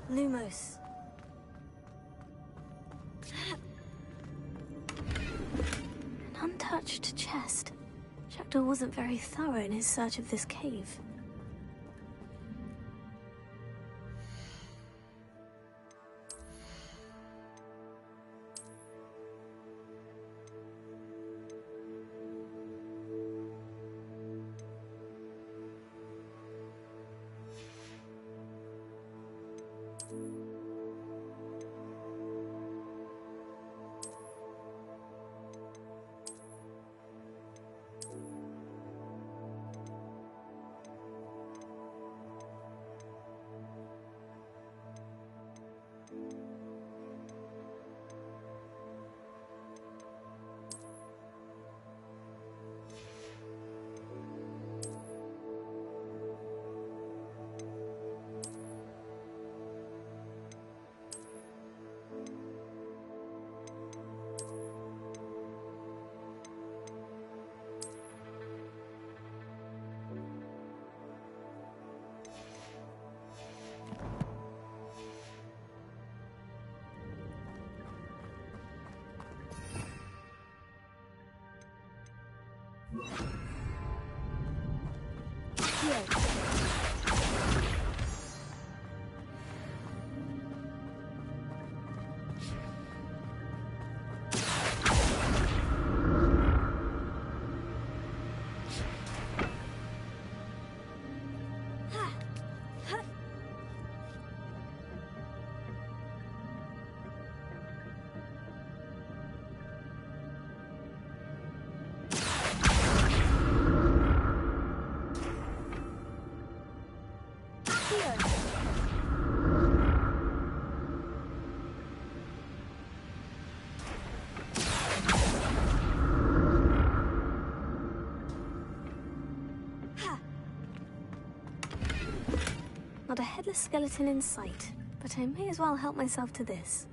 Lumos. An untouched chest. Jackdaw wasn't very thorough in his search of this cave. Not a headless skeleton in sight, but I may as well help myself to this.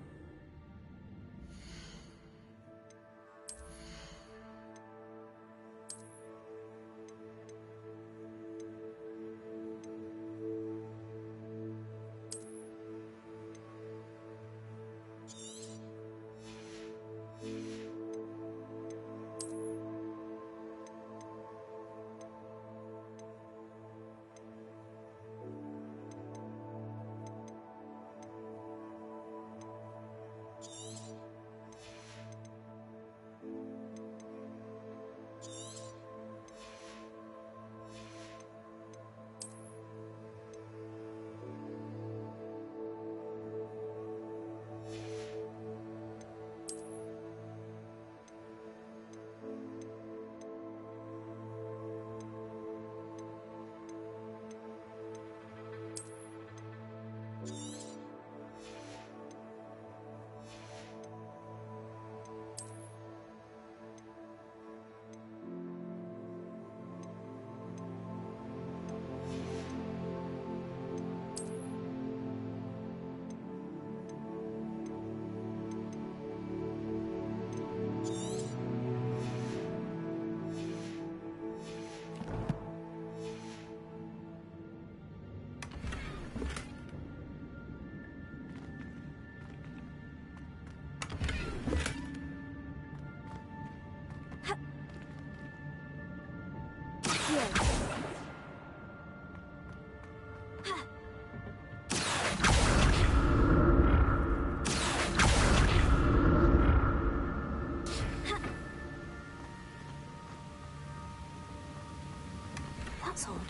That's odd.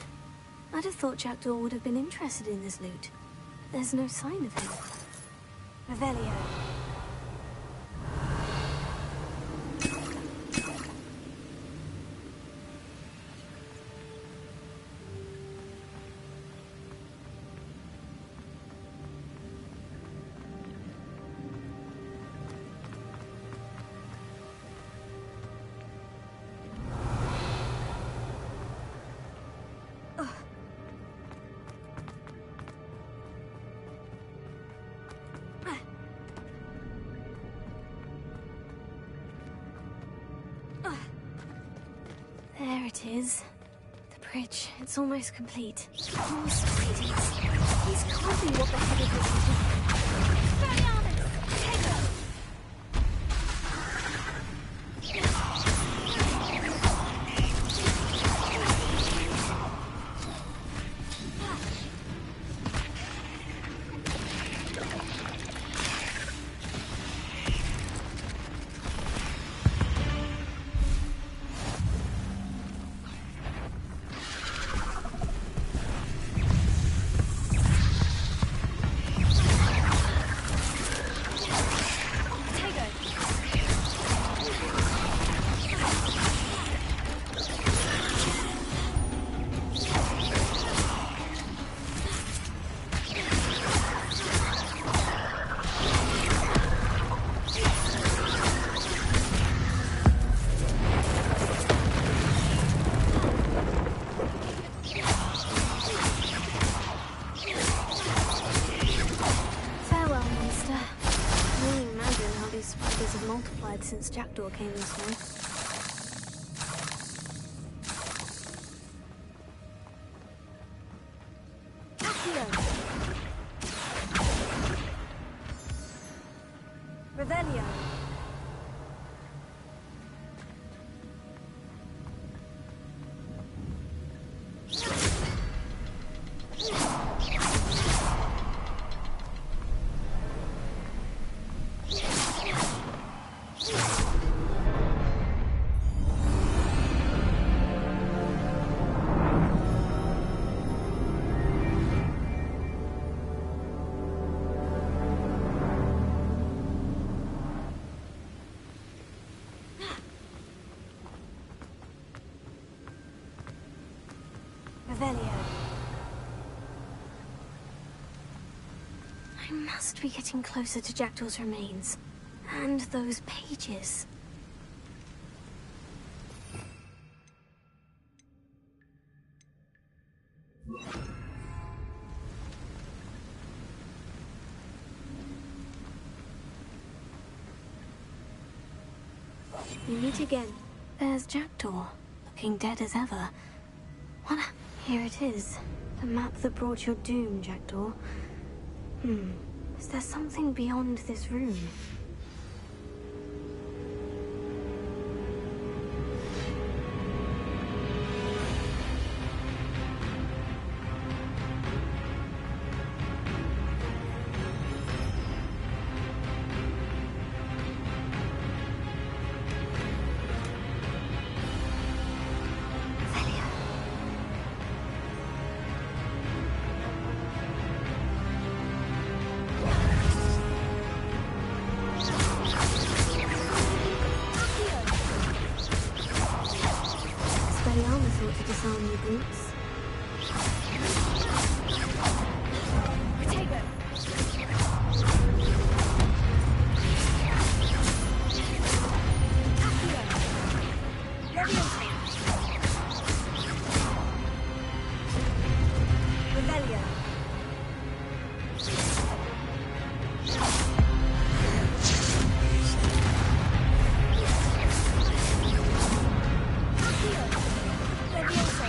I'd have thought Jackdaw would have been interested in this loot. There's no sign of him. Revelio. There it is. The bridge. It's almost complete. More spiders. These can't be what the heck it is. Expelliarmus! Take her! Since Jackdaw came this way. Accio! Revelio! I must be getting closer to Jackdaw's remains. And those pages. We meet again. There's Jackdaw, looking dead as ever. What? Here it is. The map that brought your doom, Jackdaw. Is there something beyond this room? To disarm the brutes. Protego! Revelio! Leviosa!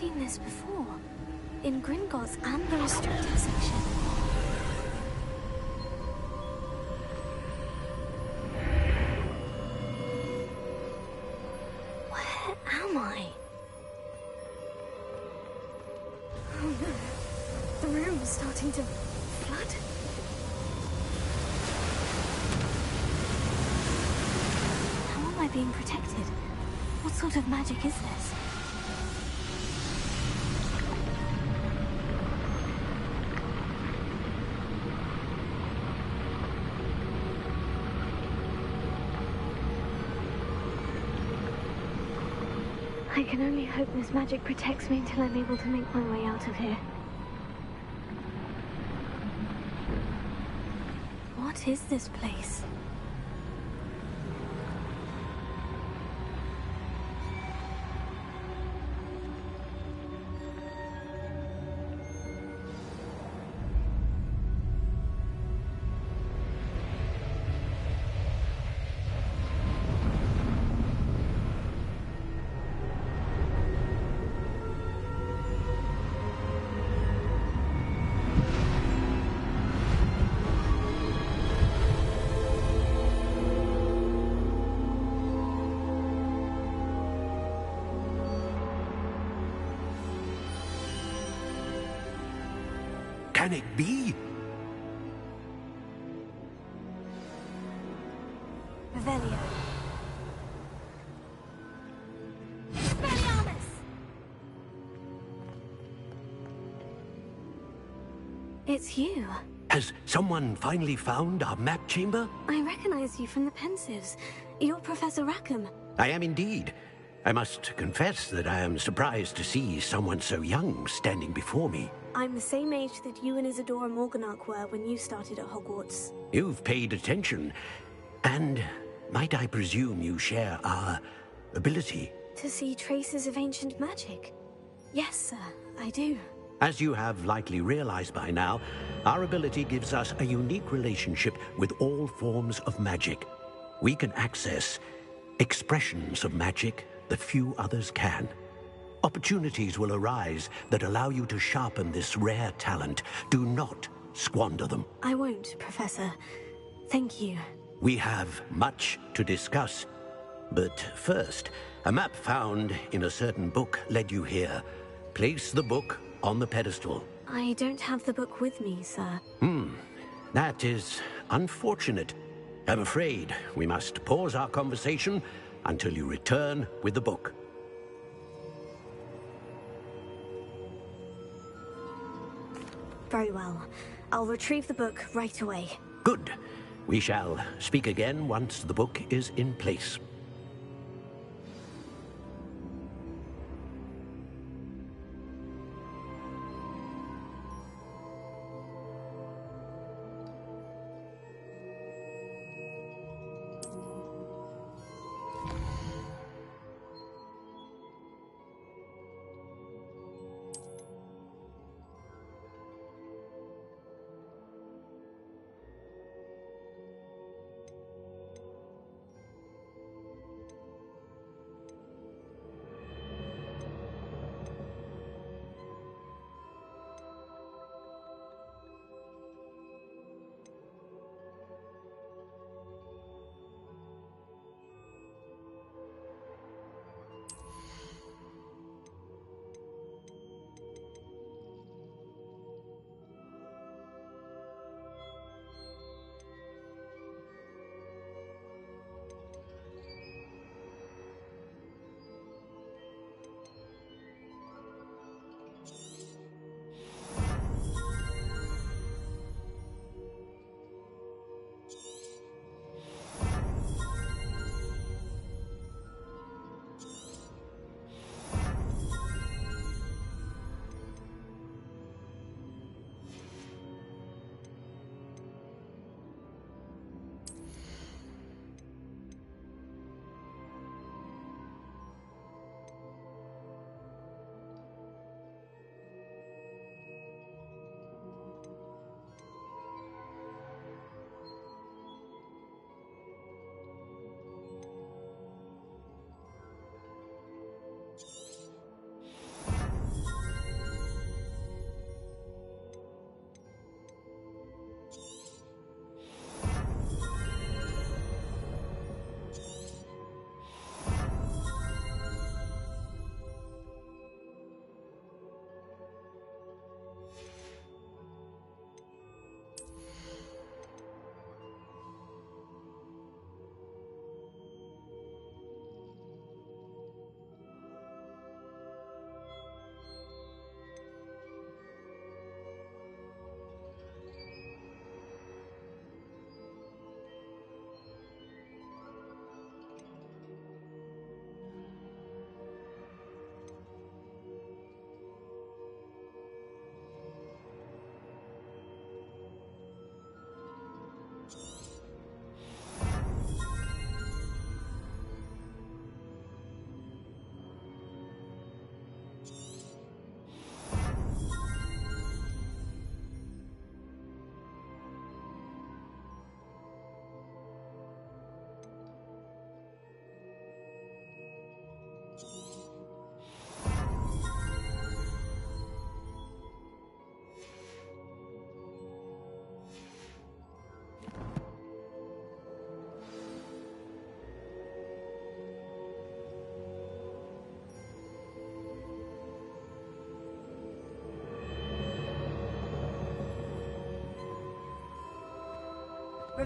seen this before. In Gringotts and the restricted section. Where am I? Oh no. The room's starting to flood. How am I being protected? What sort of magic is this? I can only hope this magic protects me until I'm able to make my way out of here. What is this place? Can it be? Revelio. Expelliarmus! It's you. Has someone finally found our map chamber? I recognize you from the Pensives. You're Professor Rackham. I am indeed. I must confess that I am surprised to see someone so young standing before me. I'm the same age that you and Isadora Morganach were when you started at Hogwarts. You've paid attention. And might I presume you share our ability? To see traces of ancient magic? Yes, sir, I do. As you have likely realized by now, our ability gives us a unique relationship with all forms of magic. We can access expressions of magic that few others can. Opportunities will arise that allow you to sharpen this rare talent. Do not squander them. I won't, Professor. Thank you. We have much to discuss. But first, a map found in a certain book led you here. Place the book on the pedestal. I don't have the book with me, sir. That is unfortunate. I'm afraid we must pause our conversation until you return with the book. Very well. I'll retrieve the book right away. Good. We shall speak again once the book is in place.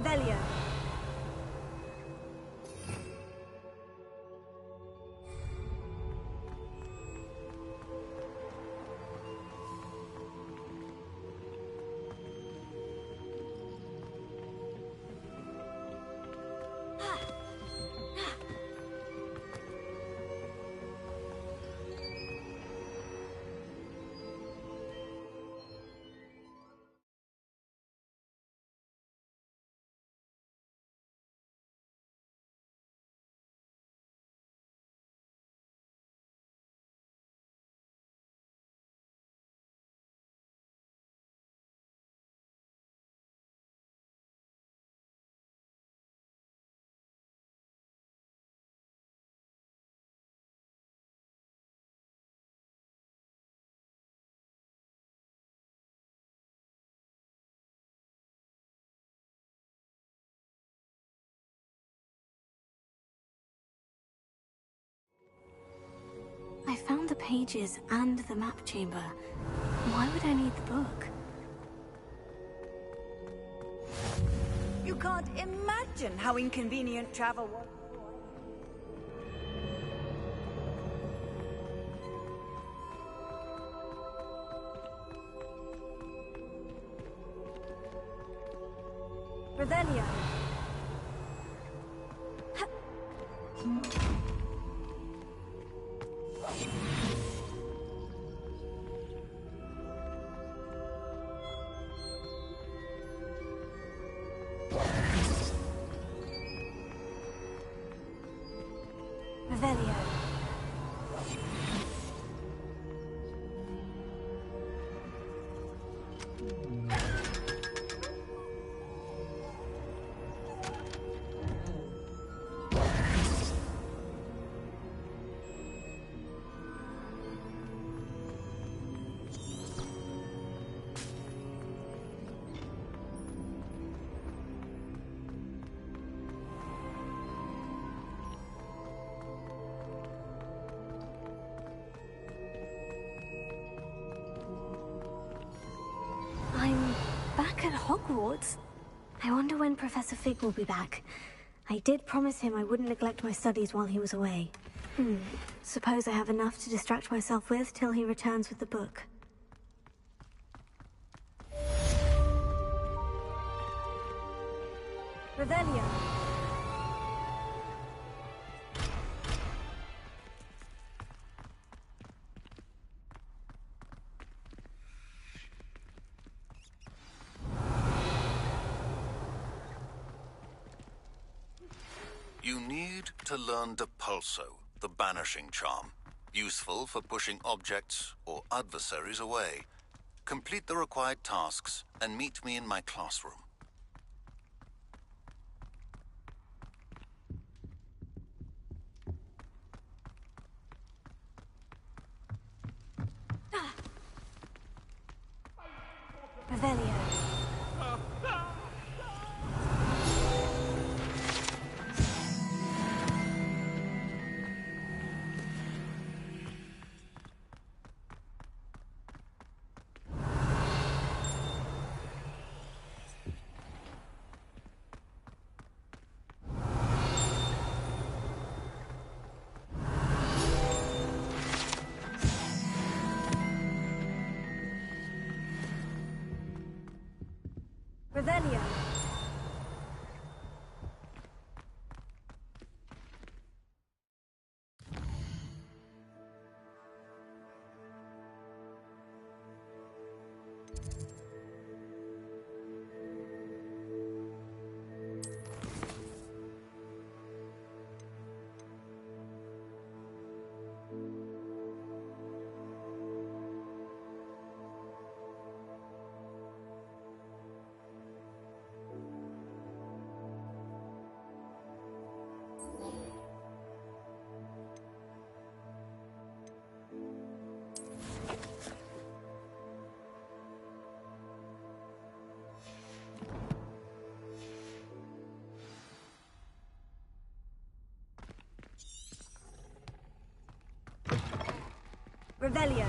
Revelio. I found the pages and the map chamber. Why would I need the book? You can't imagine how inconvenient travel was. Revelio. Revelio. I'm back at Hogwarts. I wonder when Professor Fig will be back. I did promise him I wouldn't neglect my studies while he was away. Suppose I have enough to distract myself with till he returns with the book. Revelio. You need to learn Depulso, the banishing charm. Useful for pushing objects or adversaries away. Complete the required tasks and meet me in my classroom. Revelio. Revelio. Revelio.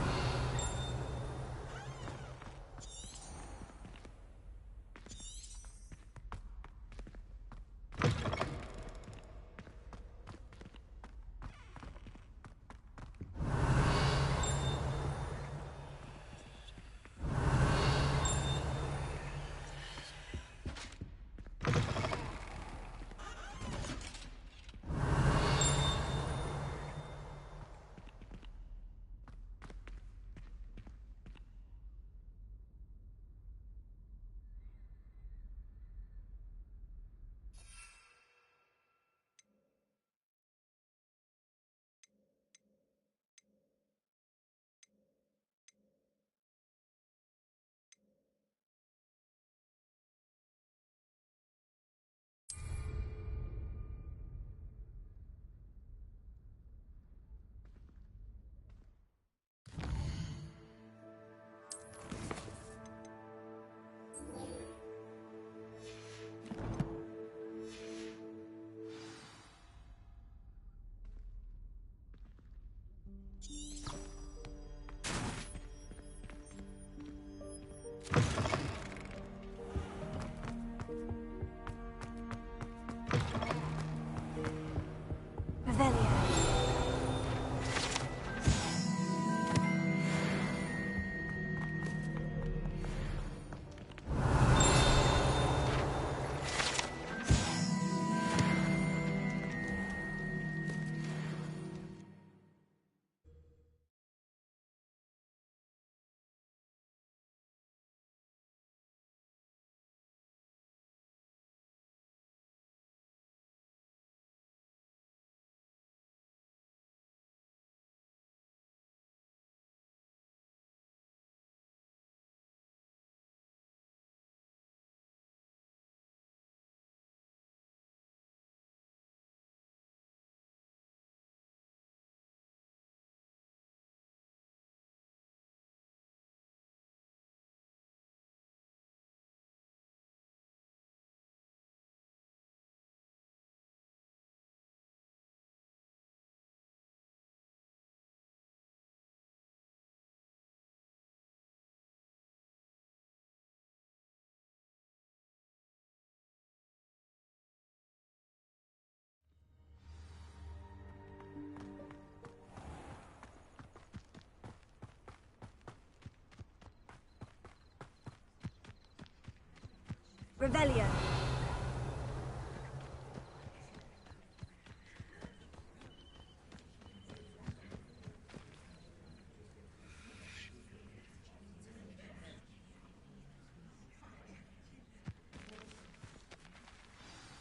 Revelio.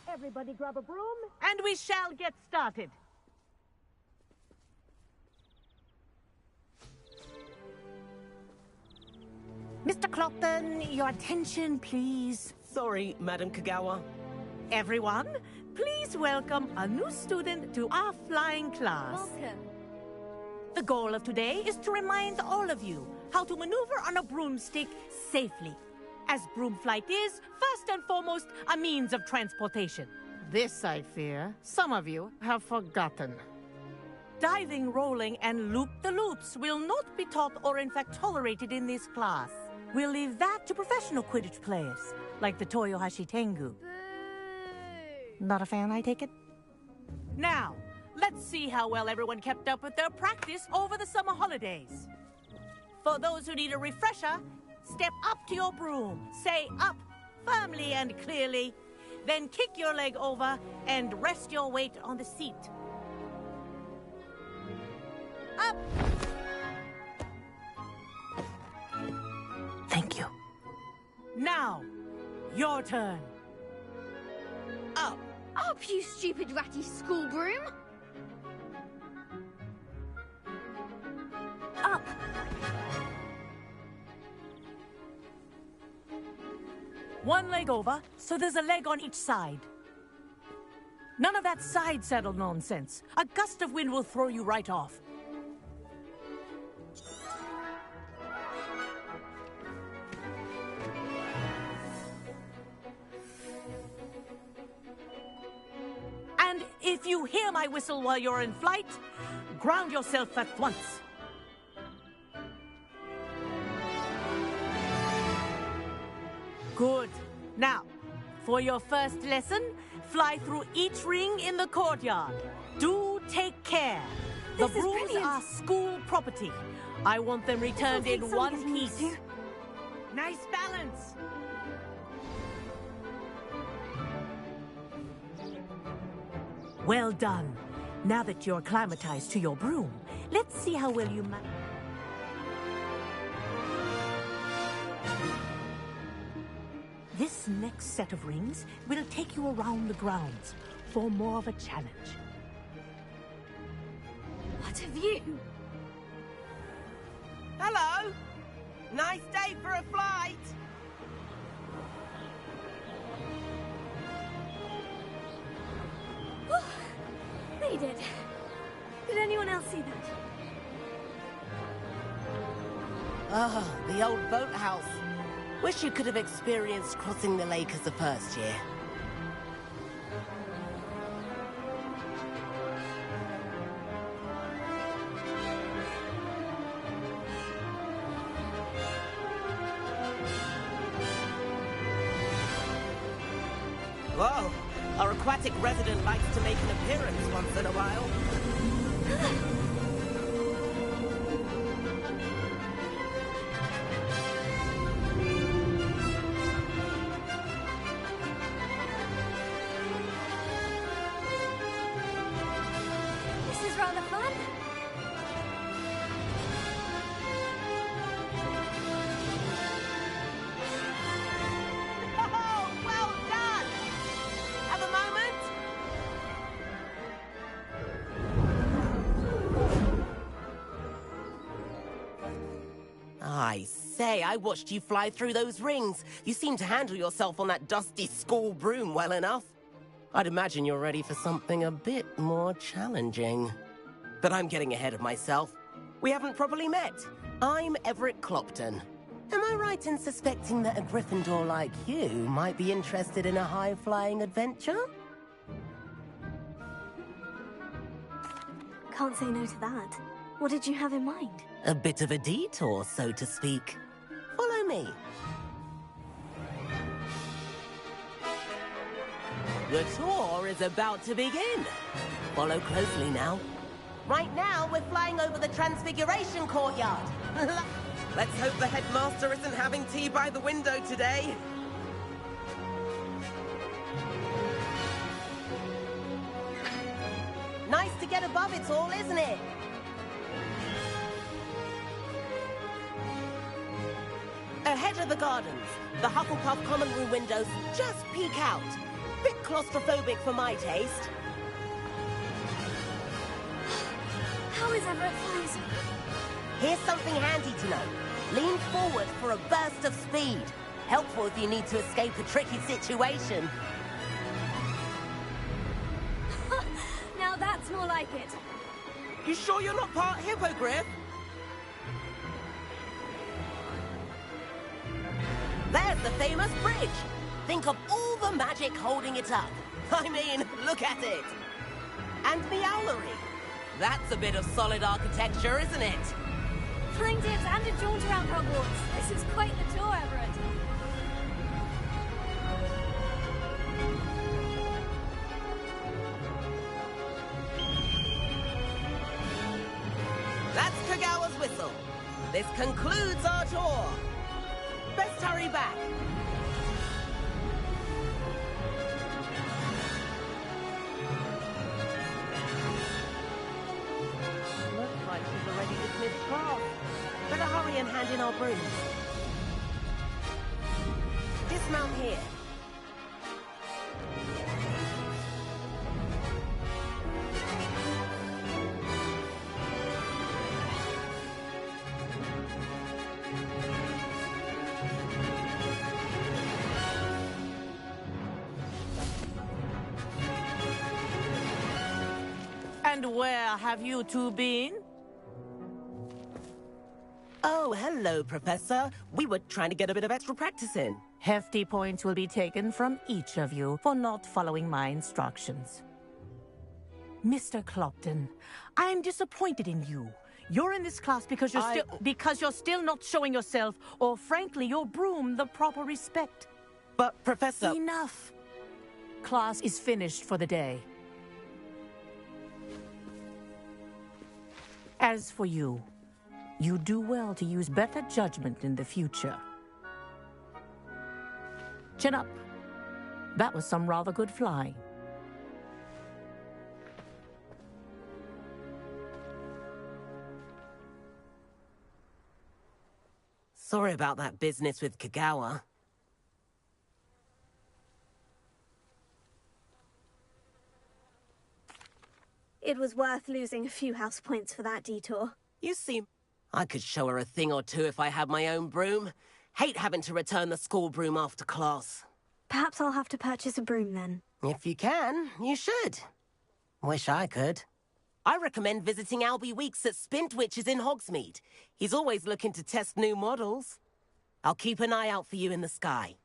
Everybody grab a broom, and we shall get started. Mr. Clopton, your attention, please. Sorry, Madam Kagawa. Everyone, please welcome a new student to our flying class. Welcome. The goal of today is to remind all of you how to maneuver on a broomstick safely, as broom flight is, first and foremost, a means of transportation. This, I fear, some of you have forgotten. Diving, rolling, and loop-the-loops will not be taught or in fact tolerated in this class. We'll leave that to professional Quidditch players, like the Toyohashi Tengu. Boo! Not a fan, I take it? Now, let's see how well everyone kept up with their practice over the summer holidays. For those who need a refresher, step up to your broom, say up firmly and clearly, then kick your leg over and rest your weight on the seat. Up! Thank you. Now, your turn. Up. Up, you stupid ratty school broom! Up! One leg over, so there's a leg on each side. None of that side saddle nonsense. A gust of wind will throw you right off. And if you hear my whistle while you're in flight, ground yourself at once. Good. Now, for your first lesson, fly through each ring in the courtyard. Do take care. The This is brooms brilliant. are school property. I want them returned in one piece. Nice balance. Well done. Now that you're acclimatized to your broom, let's see how well you manage. This next set of rings will take you around the grounds for more of a challenge. What a view! Hello! Nice day for a flight! They did. Did anyone else see that? Ah, the old boathouse. Wish you could have experienced crossing the lake as a first year. Whoa! Our aquatic resident likes to make an appearance once in a while. This is rather fun. Oh, well done! Have a moment? I say, I watched you fly through those rings. You seem to handle yourself on that dusty school broom well enough. I'd imagine you're ready for something a bit more challenging. But I'm getting ahead of myself. We haven't properly met. I'm Everett Clopton. Am I right in suspecting that a Gryffindor like you might be interested in a high-flying adventure? Can't say no to that. What did you have in mind? A bit of a detour, so to speak. Follow me. The tour is about to begin. Follow closely now. Right now, we're flying over the Transfiguration Courtyard. Let's hope the headmaster isn't having tea by the window today. nice to get above it all, isn't it? Ahead of the gardens, the Hufflepuff common room windows just peek out. Bit claustrophobic for my taste. How is Everett frozen? Here's something handy to know. Lean forward for a burst of speed. Helpful if you need to escape a tricky situation. Now that's more like it. You sure you're not part hippogriff? There's the famous bridge. Think of all the magic holding it up. I mean, look at it. And the owlery. That's a bit of solid architecture, isn't it? Flying dips and a jaunt around Hogwarts. This is quite the tour, Everett. That's Kagawa's whistle. This concludes our tour. Best hurry back. Looks like we've already dismissed class. Better hurry and hand in our brooms. Dismount here. And where have you two been? Oh, hello, Professor. We were trying to get a bit of extra practice in. Hefty points will be taken from each of you for not following my instructions. Mr. Clopton, I'm disappointed in you. You're in this class because you're still not showing yourself, or frankly, your broom, the proper respect. But, Professor... Enough. Class is finished for the day. As for you, you do well to use better judgment in the future. Chin up. That was some rather good flying. Sorry about that business with Kagawa. It was worth losing a few house points for that detour. You seem... I could show her a thing or two if I had my own broom. Hate having to return the school broom after class. Perhaps I'll have to purchase a broom then. If you can, you should. Wish I could. I recommend visiting Albie Weeks at Spintwitches in Hogsmeade. He's always looking to test new models. I'll keep an eye out for you in the sky.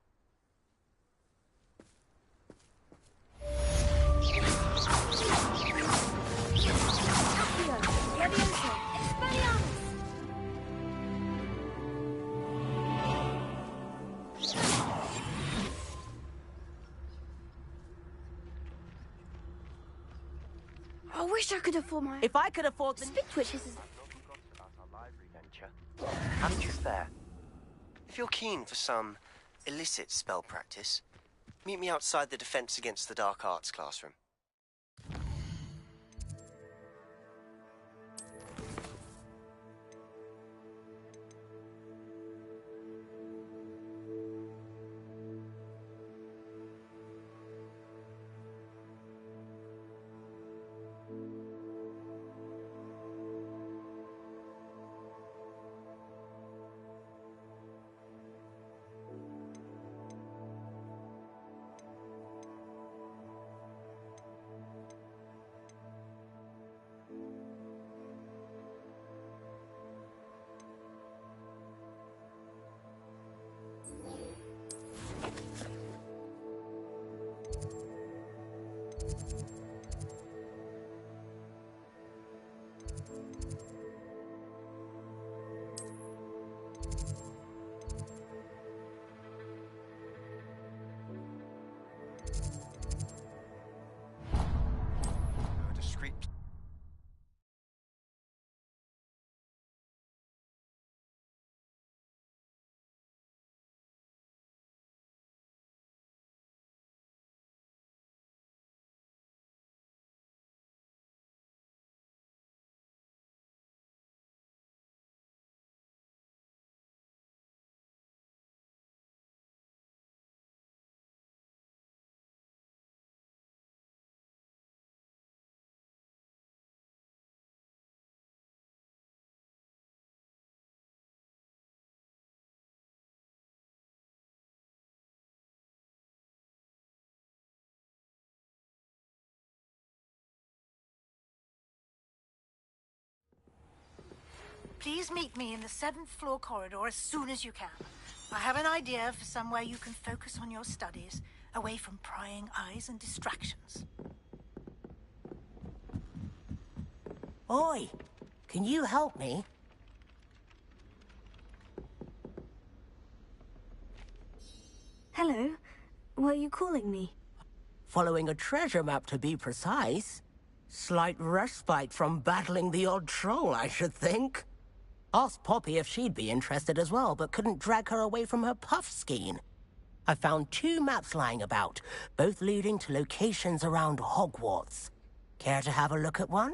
I wish I could afford my... If I could afford the... Spintwitches is... I'm just there. If you're keen for some illicit spell practice, meet me outside the Defense Against the Dark Arts classroom. Please meet me in the 7th floor corridor as soon as you can. I have an idea for somewhere you can focus on your studies, away from prying eyes and distractions. Oi, can you help me? Hello? Were you calling me? Following a treasure map, to be precise. Slight respite from battling the odd troll, I should think. Asked Poppy if she'd be interested as well, but couldn't drag her away from her puff skein. I found 2 maps lying about, both leading to locations around Hogwarts. Care to have a look at one?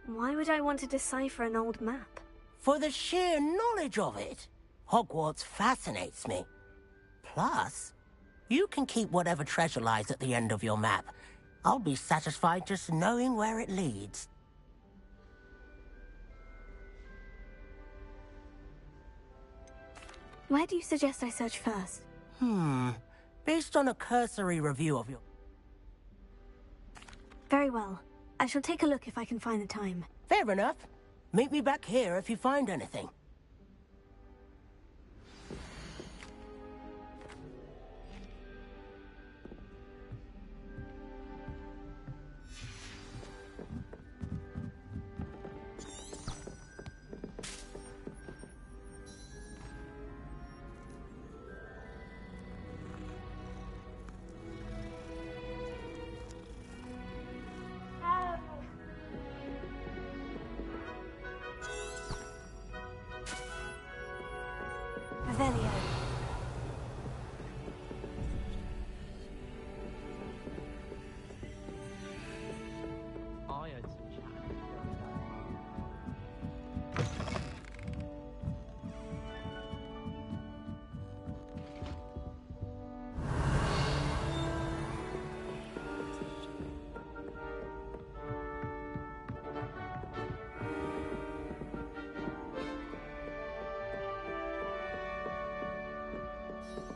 Why would I want to decipher an old map? For the sheer knowledge of it. Hogwarts fascinates me. Plus, you can keep whatever treasure lies at the end of your map. I'll be satisfied just knowing where it leads. Where do you suggest I search first? Based on a cursory review of your... Very well. I shall take a look if I can find the time. Fair enough. Meet me back here if you find anything. Revelio.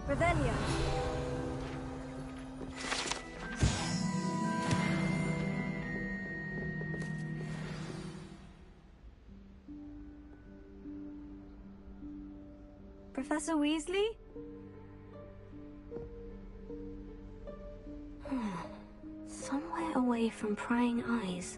Revelio. Professor Weasley? Somewhere away from prying eyes.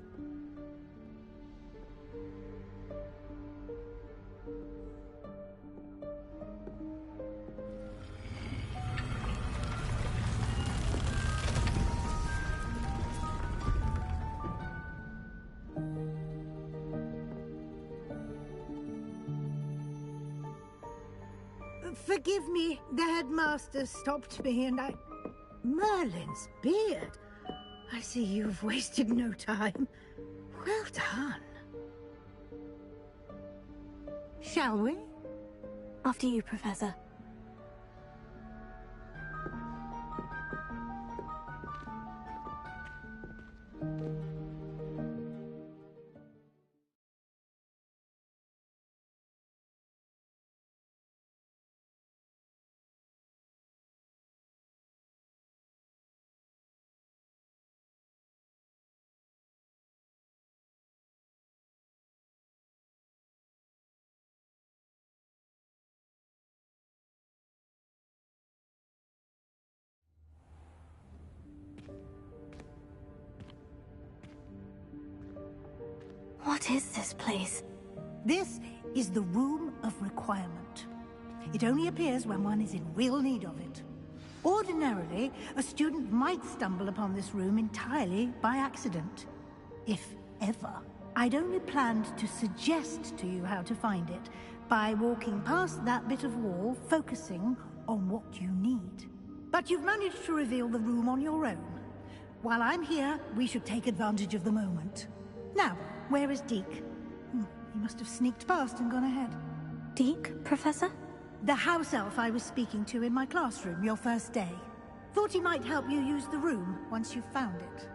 Forgive me, the headmaster stopped me and Merlin's beard. I see you've wasted no time. Well done. Shall we? After you, Professor. What is this place? This is the Room of Requirement. It only appears when one is in real need of it. Ordinarily, a student might stumble upon this room entirely by accident. If ever. I'd only planned to suggest to you how to find it by walking past that bit of wall, focusing on what you need. But you've managed to reveal the room on your own. While I'm here, we should take advantage of the moment. Now, where is Deke? He must have sneaked past and gone ahead. Deke, Professor? The house elf I was speaking to in my classroom your first day. Thought he might help you use the room once you've found it.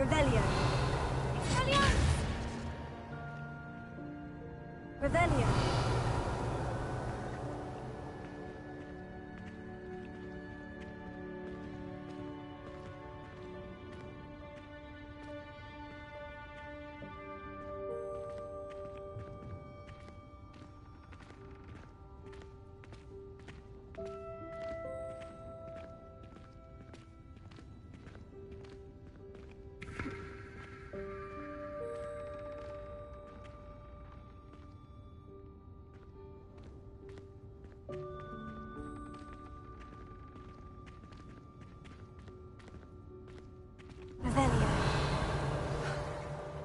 Revelio. Revelio.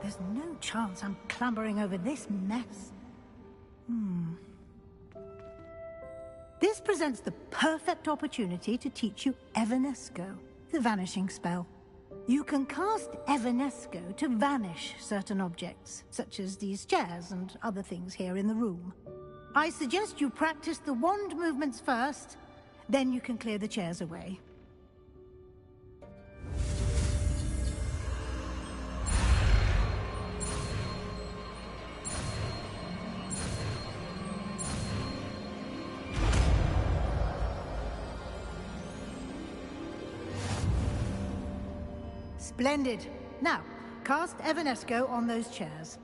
There's no chance I'm clambering over this mess. This presents the perfect opportunity to teach you Evanesco, the vanishing spell. You can cast Evanesco to vanish certain objects, such as these chairs and other things here in the room. I suggest you practice the wand movements first, then you can clear the chairs away. Splendid. Now, cast Evanesco on those chairs.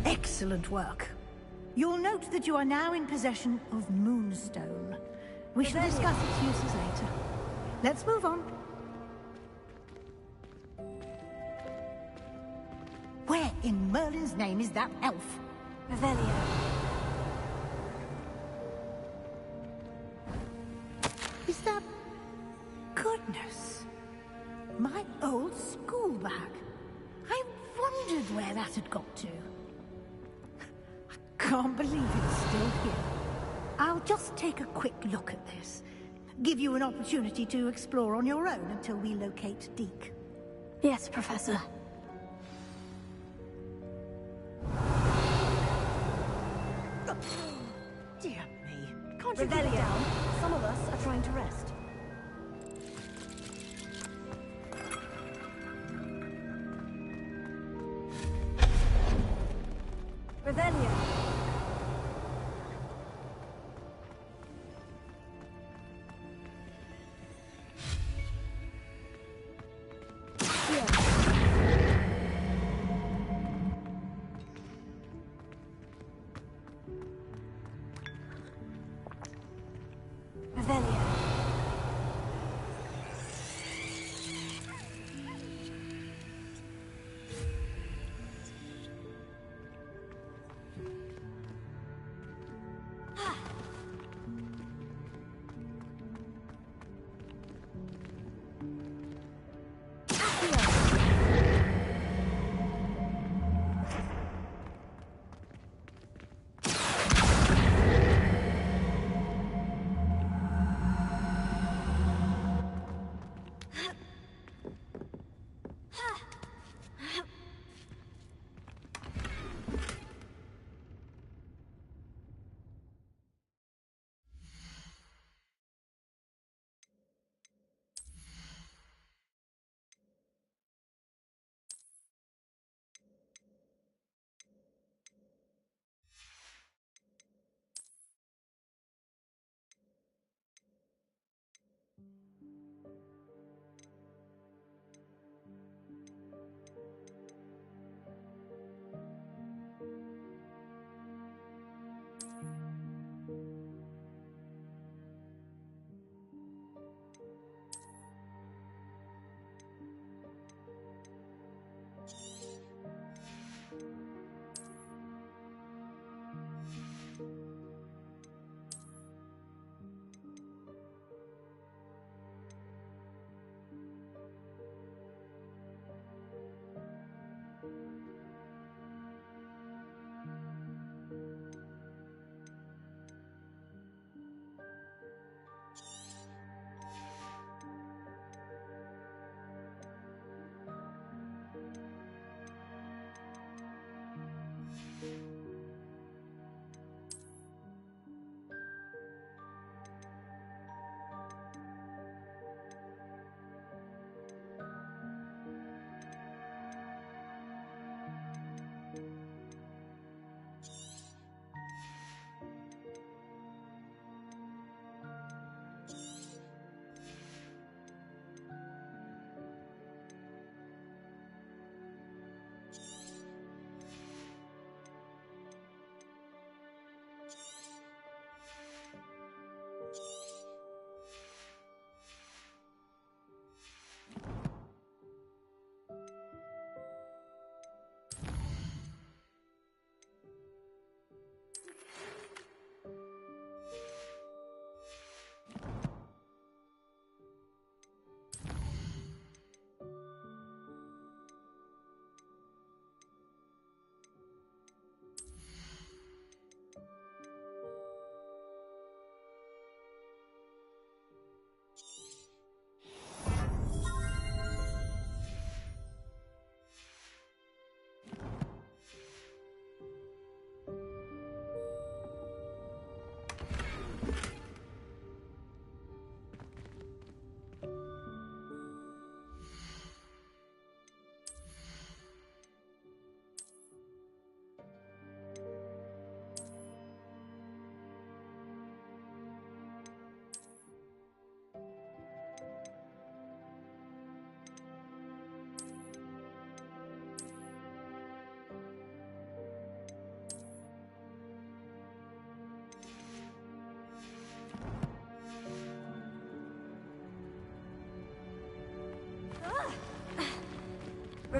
Excellent work. You'll note that you are now in possession of Moonstone. We shall discuss its uses later. Let's move on. Where in Merlin's name is that elf? Revelio. Is that... Goodness. My old school bag. I wondered where that had got to. I can't believe it's still here. I'll just take a quick look at this. Give you an opportunity to explore on your own until we locate Deke. Yes, Professor. Dear me. Can't you get down? Some of us are trying to rest. Revelio. Revelio.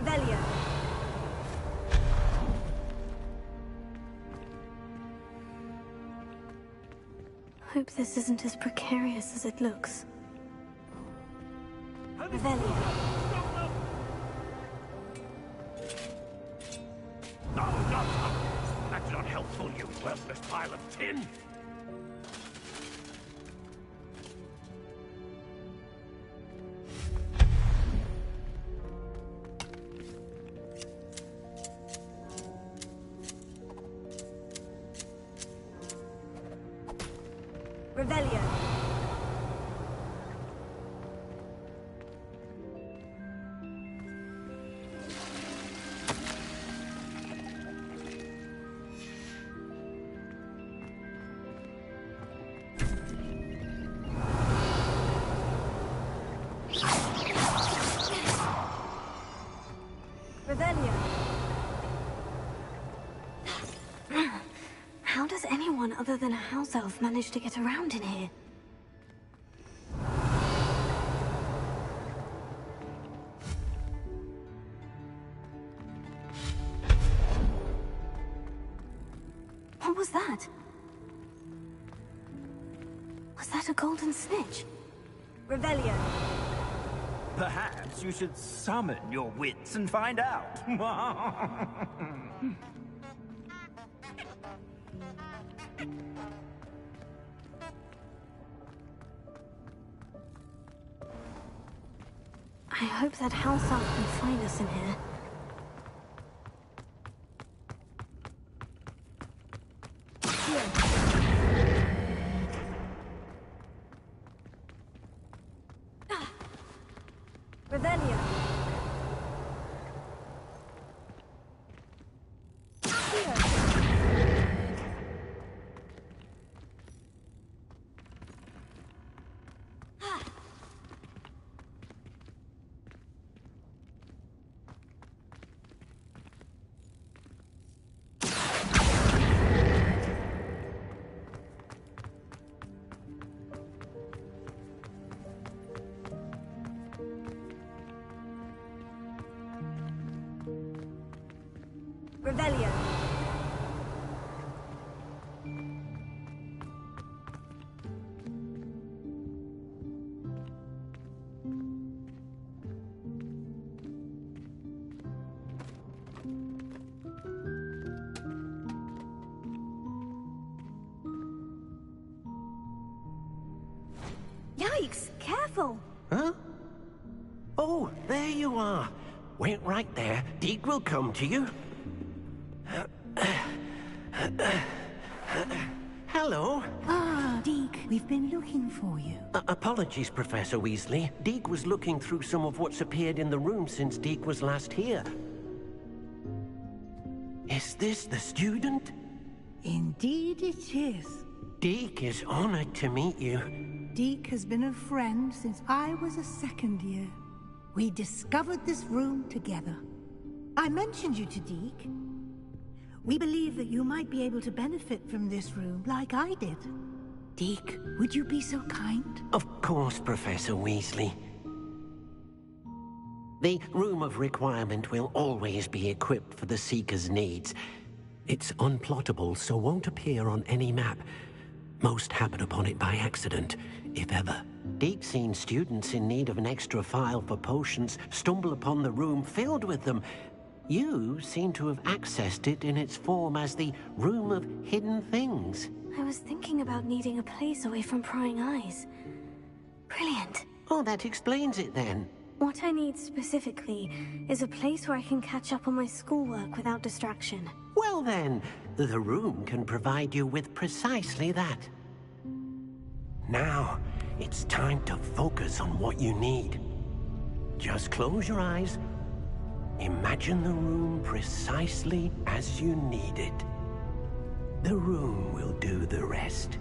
Revelio. Hope this isn't as precarious as it looks. Revelio. No, no! That's not helpful, you worthless pile of tin! Revelio. Revelio. How does anyone other than a house elf manage to get around in here? What was that? Was that a golden snitch? Revelio. Perhaps you should summon your wits and find out. I hope that house elf can find us in here. Revelio. Revelio. Yikes! Careful! Huh? Oh, there you are. Wait right there. Deke will come to you. Hello. Ah, Deke, we've been looking for you. Apologies, Professor Weasley. Deke was looking through some of what's appeared in the room since Deke was last here. Is this the student? Indeed it is. Deke is honored to meet you. Deke has been a friend since I was a second year. We discovered this room together. I mentioned you to Deke. We believe that you might be able to benefit from this room like I did. Deke, would you be so kind? Of course, Professor Weasley. The Room of Requirement will always be equipped for the Seeker's needs. It's unplottable, so won't appear on any map. Most happen upon it by accident, if ever. Deke's seen students in need of an extra file for potions stumble upon the room filled with them. You seem to have accessed it in its form as the Room of Hidden Things. I was thinking about needing a place away from prying eyes. Brilliant. Oh, that explains it then. What I need specifically is a place where I can catch up on my schoolwork without distraction. Well then, the room can provide you with precisely that. Now, it's time to focus on what you need. Just close your eyes. Imagine the room precisely as you need it. The room will do the rest.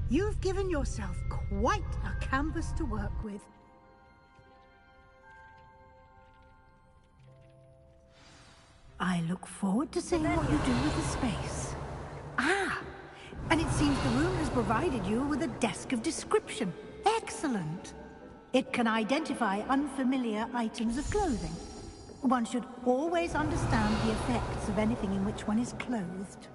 You've given yourself quite a canvas to work with. I look forward to seeing what you do with the space. Ah, and it seems the room has provided you with a desk of description. Excellent. It can identify unfamiliar items of clothing. One should always understand the effects of anything in which one is clothed.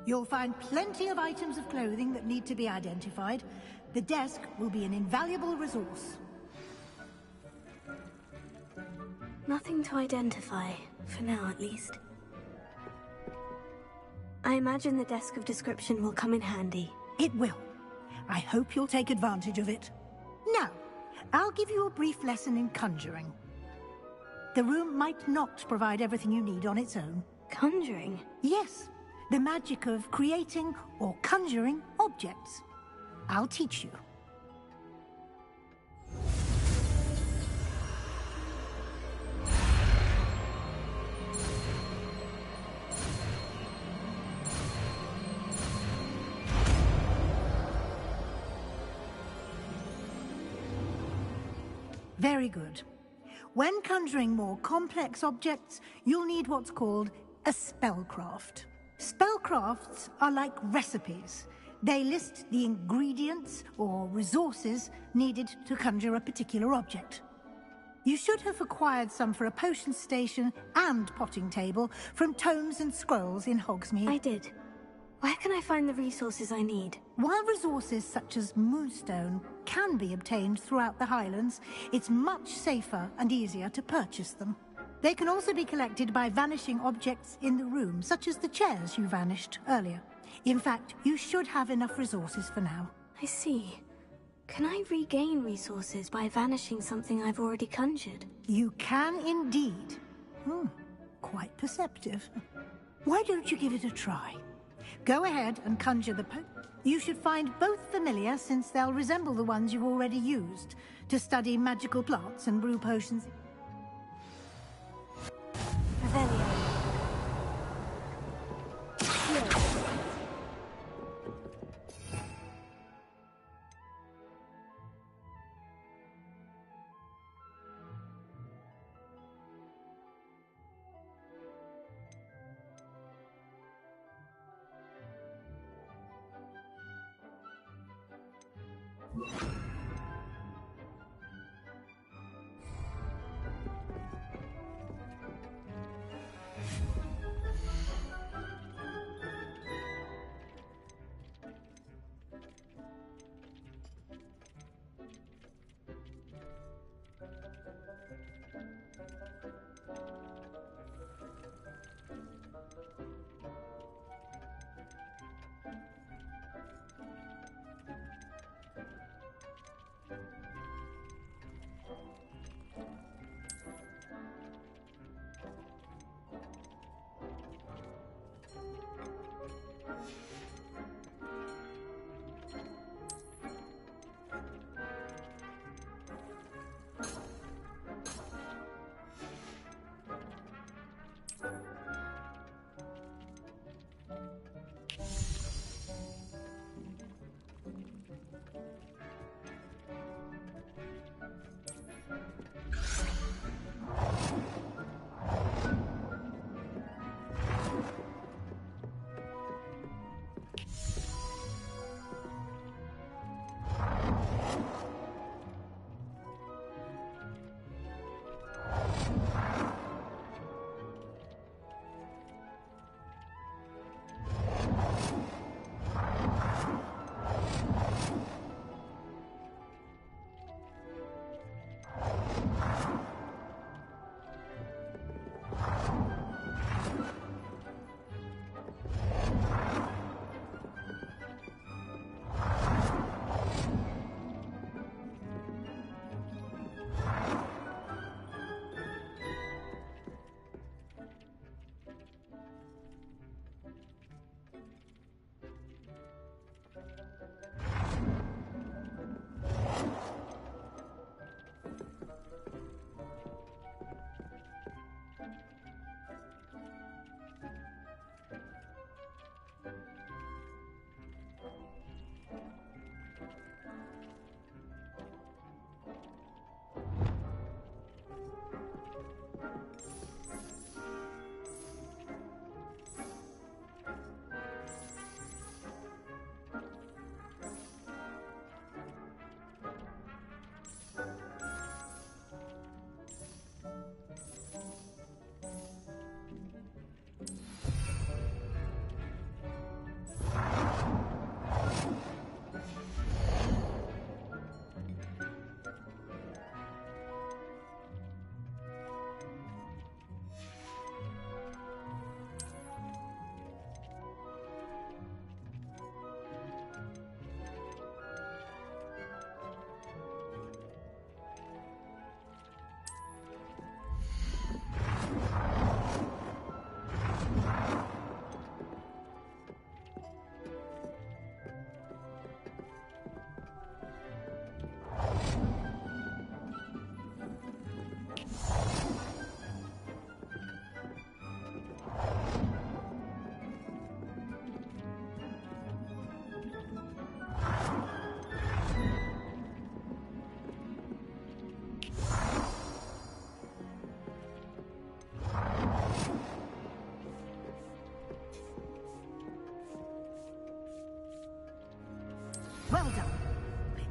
You'll find plenty of items of clothing that need to be identified. The desk will be an invaluable resource. Nothing to identify, for now at least. I imagine the desk of description will come in handy. It will. I hope you'll take advantage of it. Now, I'll give you a brief lesson in conjuring. The room might not provide everything you need on its own. Conjuring? Yes. The magic of creating or conjuring objects. I'll teach you. Very good. When conjuring more complex objects, you'll need what's called a spellcraft. Spellcrafts are like recipes. They list the ingredients or resources needed to conjure a particular object. You should have acquired some for a potion station and potting table from tomes and scrolls in Hogsmeade. I did. Where can I find the resources I need? While resources such as moonstone can be obtained throughout the Highlands, it's much safer and easier to purchase them. They can also be collected by vanishing objects in the room, such as the chairs you vanished earlier. In fact, you should have enough resources for now. I see. Can I regain resources by vanishing something I've already conjured? You can indeed. Quite perceptive. Why don't you give it a try? Go ahead and conjure the You should find both familiar, since they'll resemble the ones you've already used to study magical plants and brew potions. Revelio.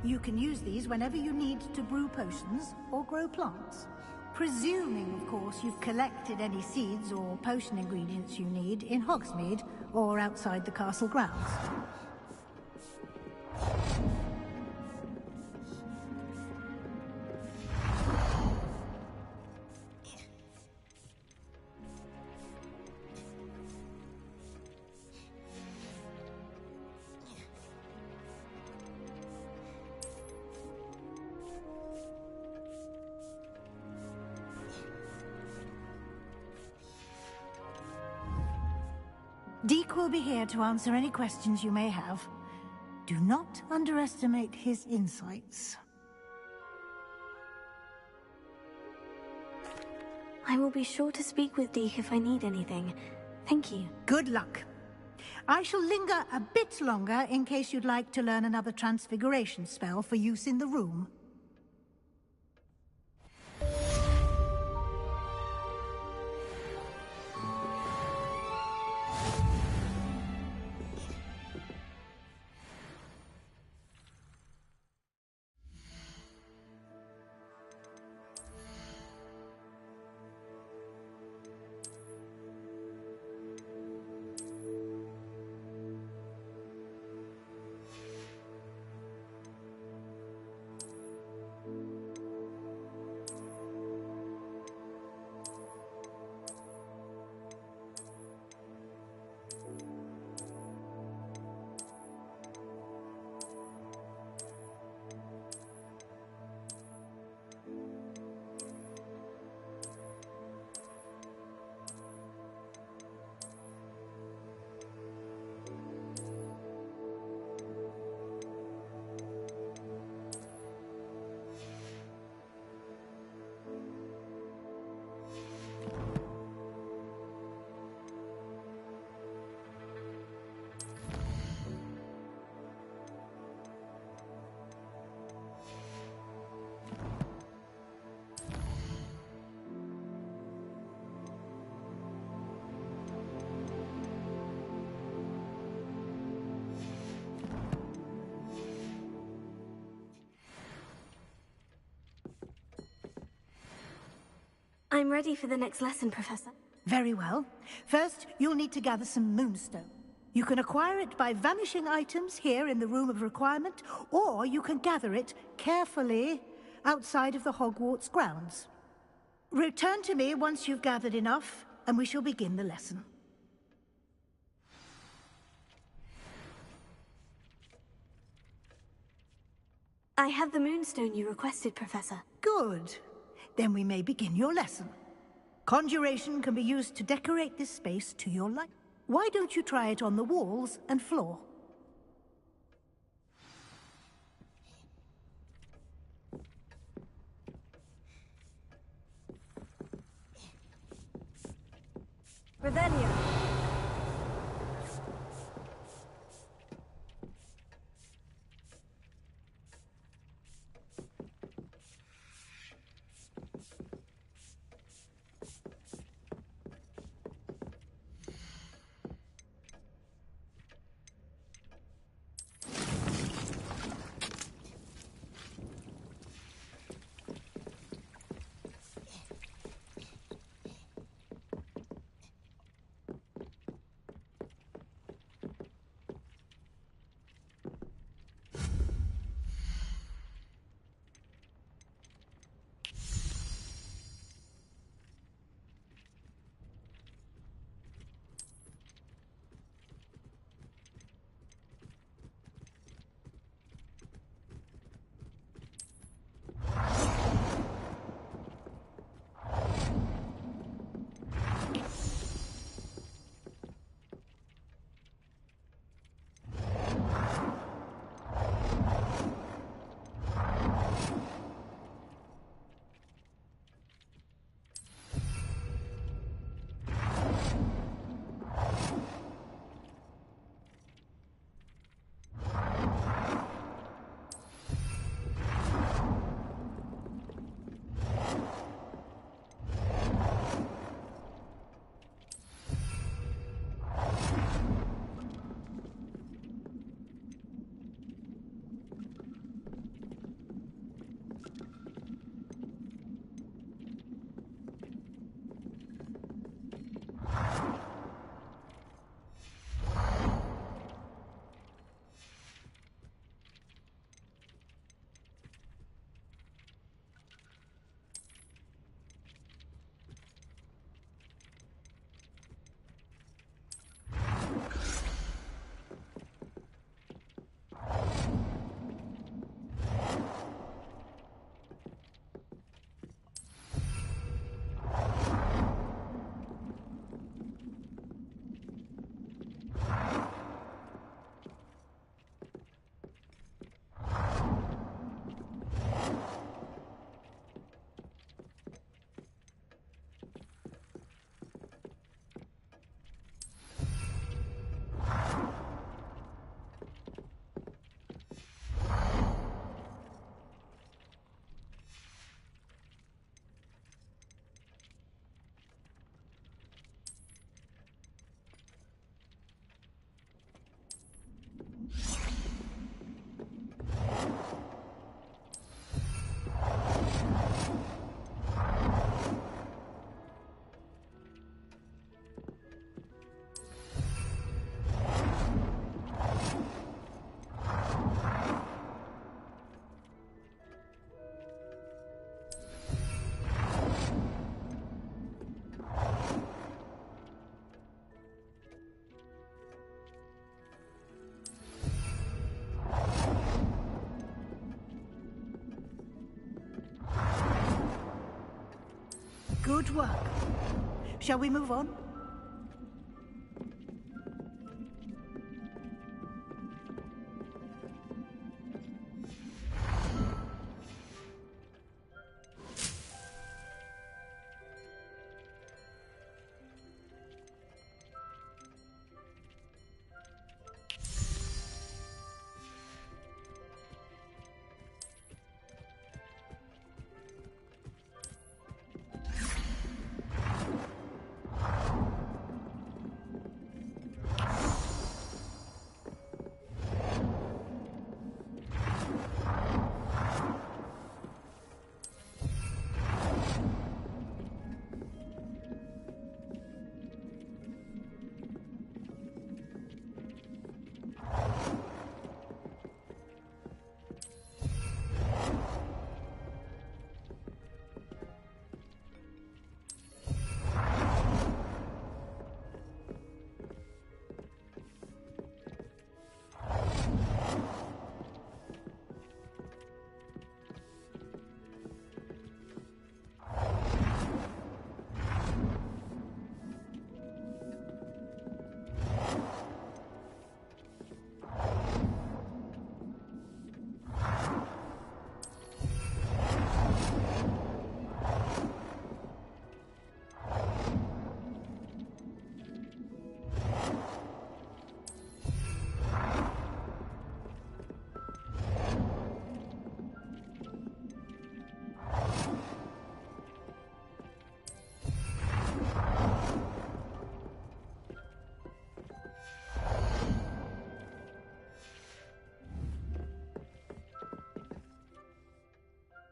You can use these whenever you need to brew potions or grow plants. Presuming, of course, you've collected any seeds or potion ingredients you need in Hogsmeade or outside the castle grounds. Deke will be here to answer any questions you may have. Do not underestimate his insights. I will be sure to speak with Deke if I need anything. Thank you. Good luck. I shall linger a bit longer in case you'd like to learn another transfiguration spell for use in the room. I'm ready for the next lesson, Professor. Very well. First, you'll need to gather some moonstone. You can acquire it by vanishing items here in the Room of Requirement, or you can gather it carefully outside of the Hogwarts grounds. Return to me once you've gathered enough, and we shall begin the lesson. I have the moonstone you requested, Professor. Good. Then we may begin your lesson. Conjuration can be used to decorate this space to your liking. Why don't you try it on the walls and floor? Revelio. Good work. Shall we move on?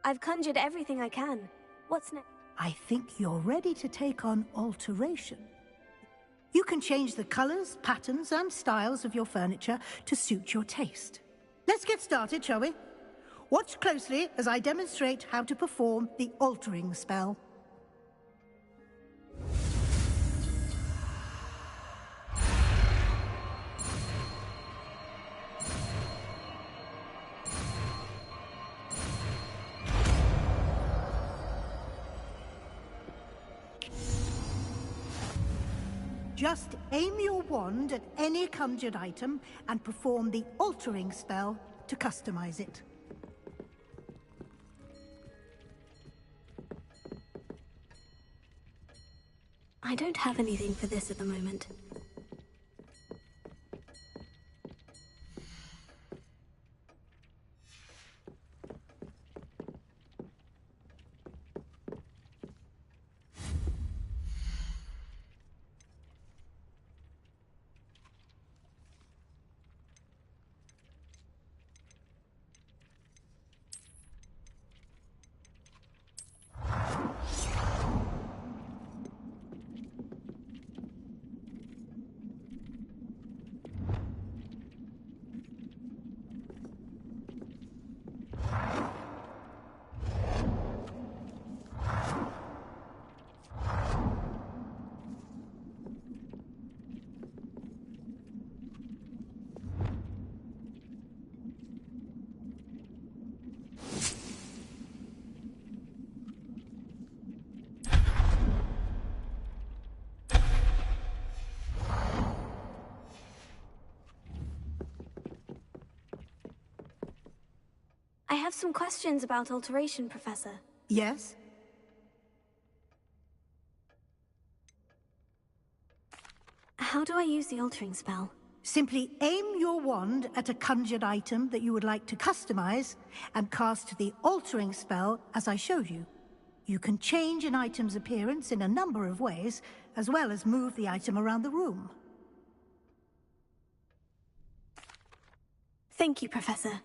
I've conjured everything I can. What's next? I think you're ready to take on alteration. You can change the colors, patterns, and styles of your furniture to suit your taste. Let's get started, shall we? Watch closely as I demonstrate how to perform the altering spell. Just aim your wand at any conjured item and perform the altering spell to customize it. I don't have anything for this at the moment. I have some questions about alteration, Professor. Yes? How do I use the altering spell? Simply aim your wand at a conjured item that you would like to customize and cast the altering spell as I showed you. You can change an item's appearance in a number of ways, as well as move the item around the room. Thank you, Professor.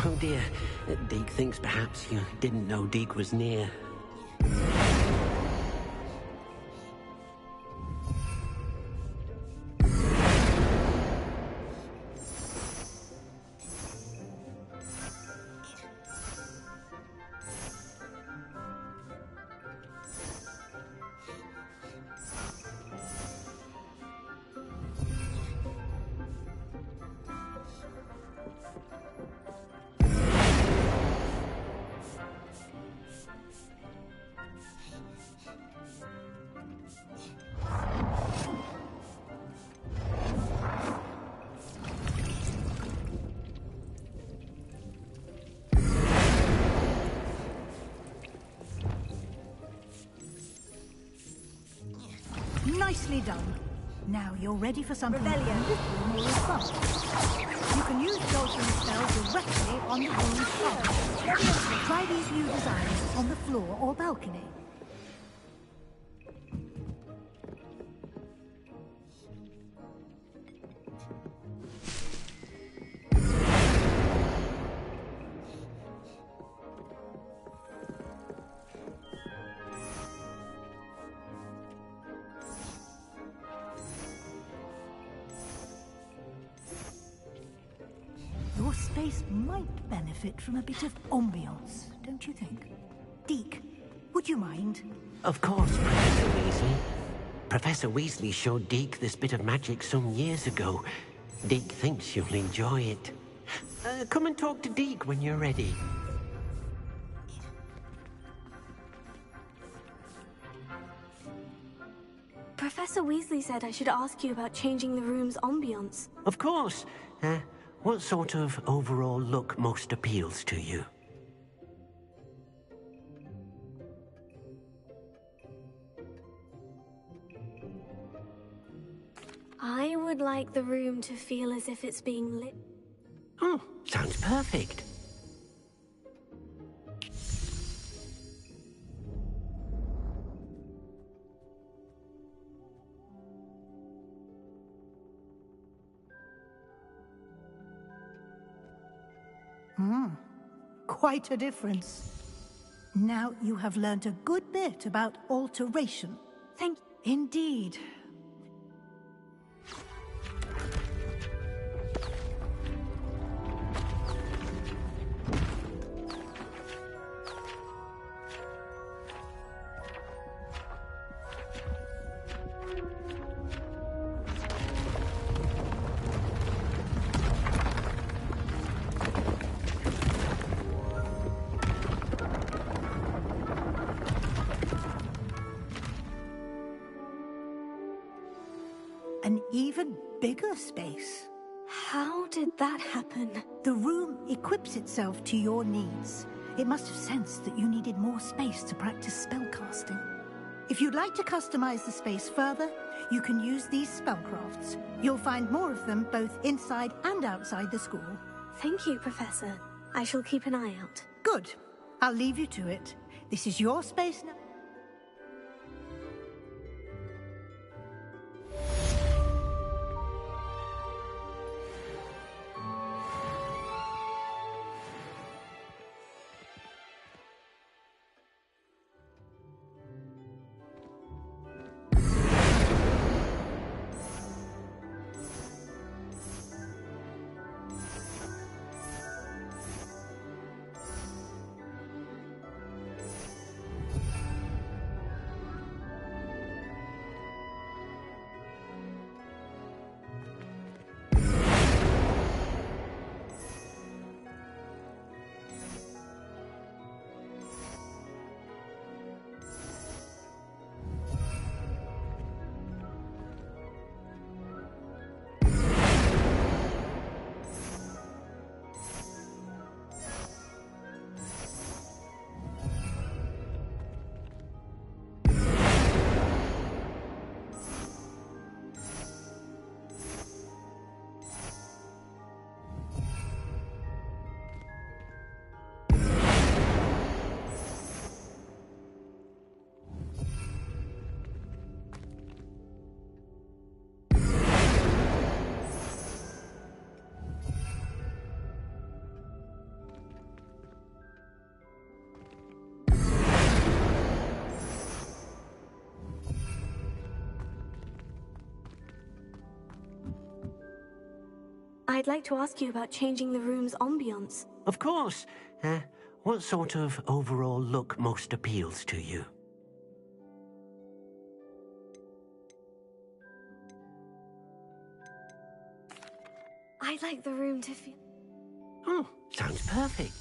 Oh dear, Deke thinks perhaps you didn't know Deke was near. Nicely done. Now you're ready for something Rebellion. a little more advanced. You can use filtering spell directly on the room's top. Try these new designs on the floor or balcony. Your space might benefit from a bit of ambiance, don't you think? Deke, would you mind? Of course, Professor Weasley. Professor Weasley showed Deke this bit of magic some years ago. Deke thinks you'll enjoy it. Come and talk to Deke when you're ready. Professor Weasley said I should ask you about changing the room's ambiance. Of course. What sort of overall look most appeals to you? I would like the room to feel as if it's being lit. Oh, sounds perfect. Quite a difference. Now you have learned a good bit about alteration. Thank you. Indeed. An even bigger space. How did that happen? The room equips itself to your needs. It must have sensed that you needed more space to practice spellcasting. If you'd like to customize the space further, you can use these spellcrafts. You'll find more of them both inside and outside the school. Thank you, Professor. I shall keep an eye out. Good. I'll leave you to it. This is your space now. I'd like to ask you about changing the room's ambiance. Of course. What sort of overall look most appeals to you? I'd like the room to feel... Oh, sounds perfect.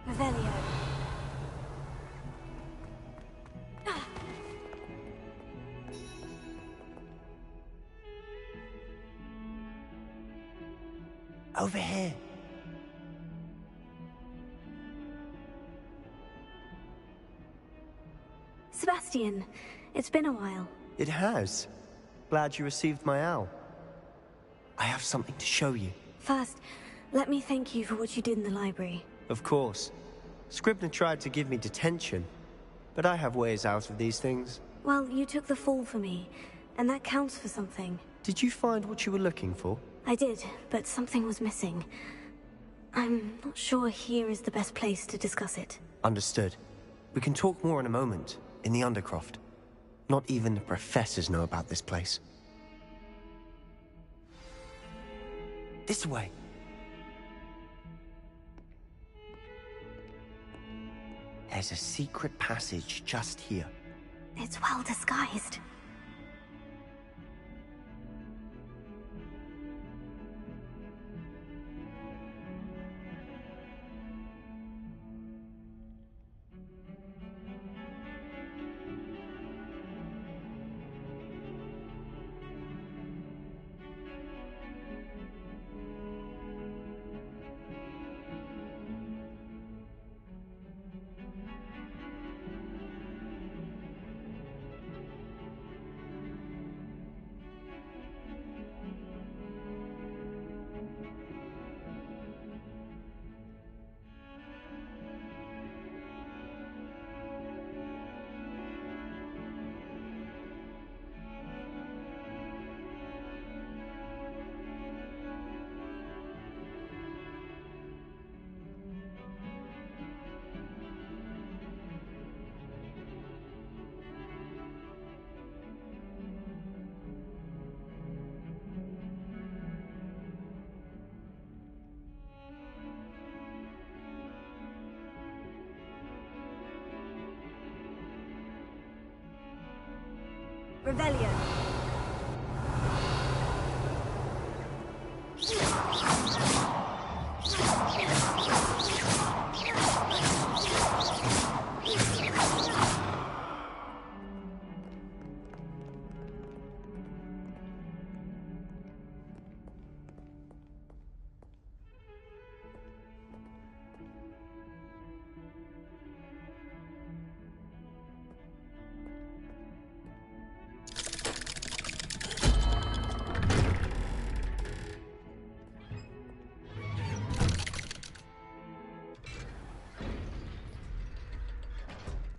Revelio. Over here. Sebastian, it's been a while. It has. Glad you received my owl. I have something to show you. First, let me thank you for what you did in the library. Of course. Scribner tried to give me detention, but I have ways out of these things. Well, you took the fall for me, and that counts for something. Did you find what you were looking for? I did, but something was missing. I'm not sure here is the best place to discuss it. Understood. We can talk more in a moment, in the Undercroft. Not even the professors know about this place. This way. There's a secret passage just here. It's well disguised. Revelio.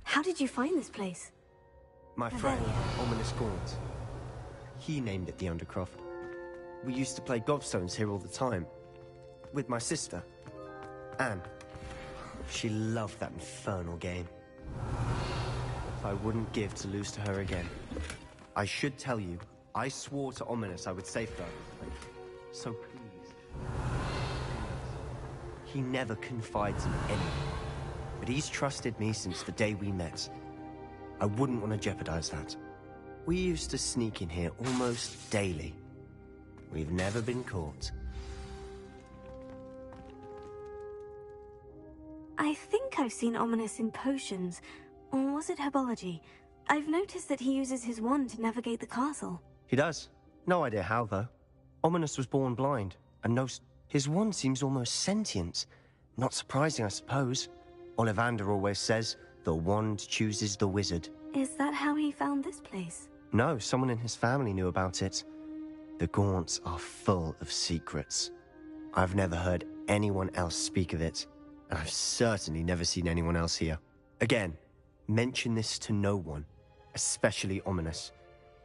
How did you find this place? My friend, Ominous Gaunt. He named it the Undercroft. We used to play gobstones here all the time. With my sister, Anne. She loved that infernal game. I wouldn't give to lose to her again. I should tell you, I swore to Ominous I would safeguard this place. So please. He never confides in anyone. But he's trusted me since the day we met. I wouldn't want to jeopardize that. We used to sneak in here almost daily. We've never been caught. I think I've seen Ominous in potions. Or was it herbology? I've noticed that he uses his wand to navigate the castle. He does. No idea how, though. Ominous was born blind, and his wand seems almost sentient. Not surprising, I suppose. Ollivander always says, the wand chooses the wizard. Is that how he found this place? No, someone in his family knew about it. The Gaunts are full of secrets. I've never heard anyone else speak of it, and I've certainly never seen anyone else here. Again, mention this to no one, especially Ominous.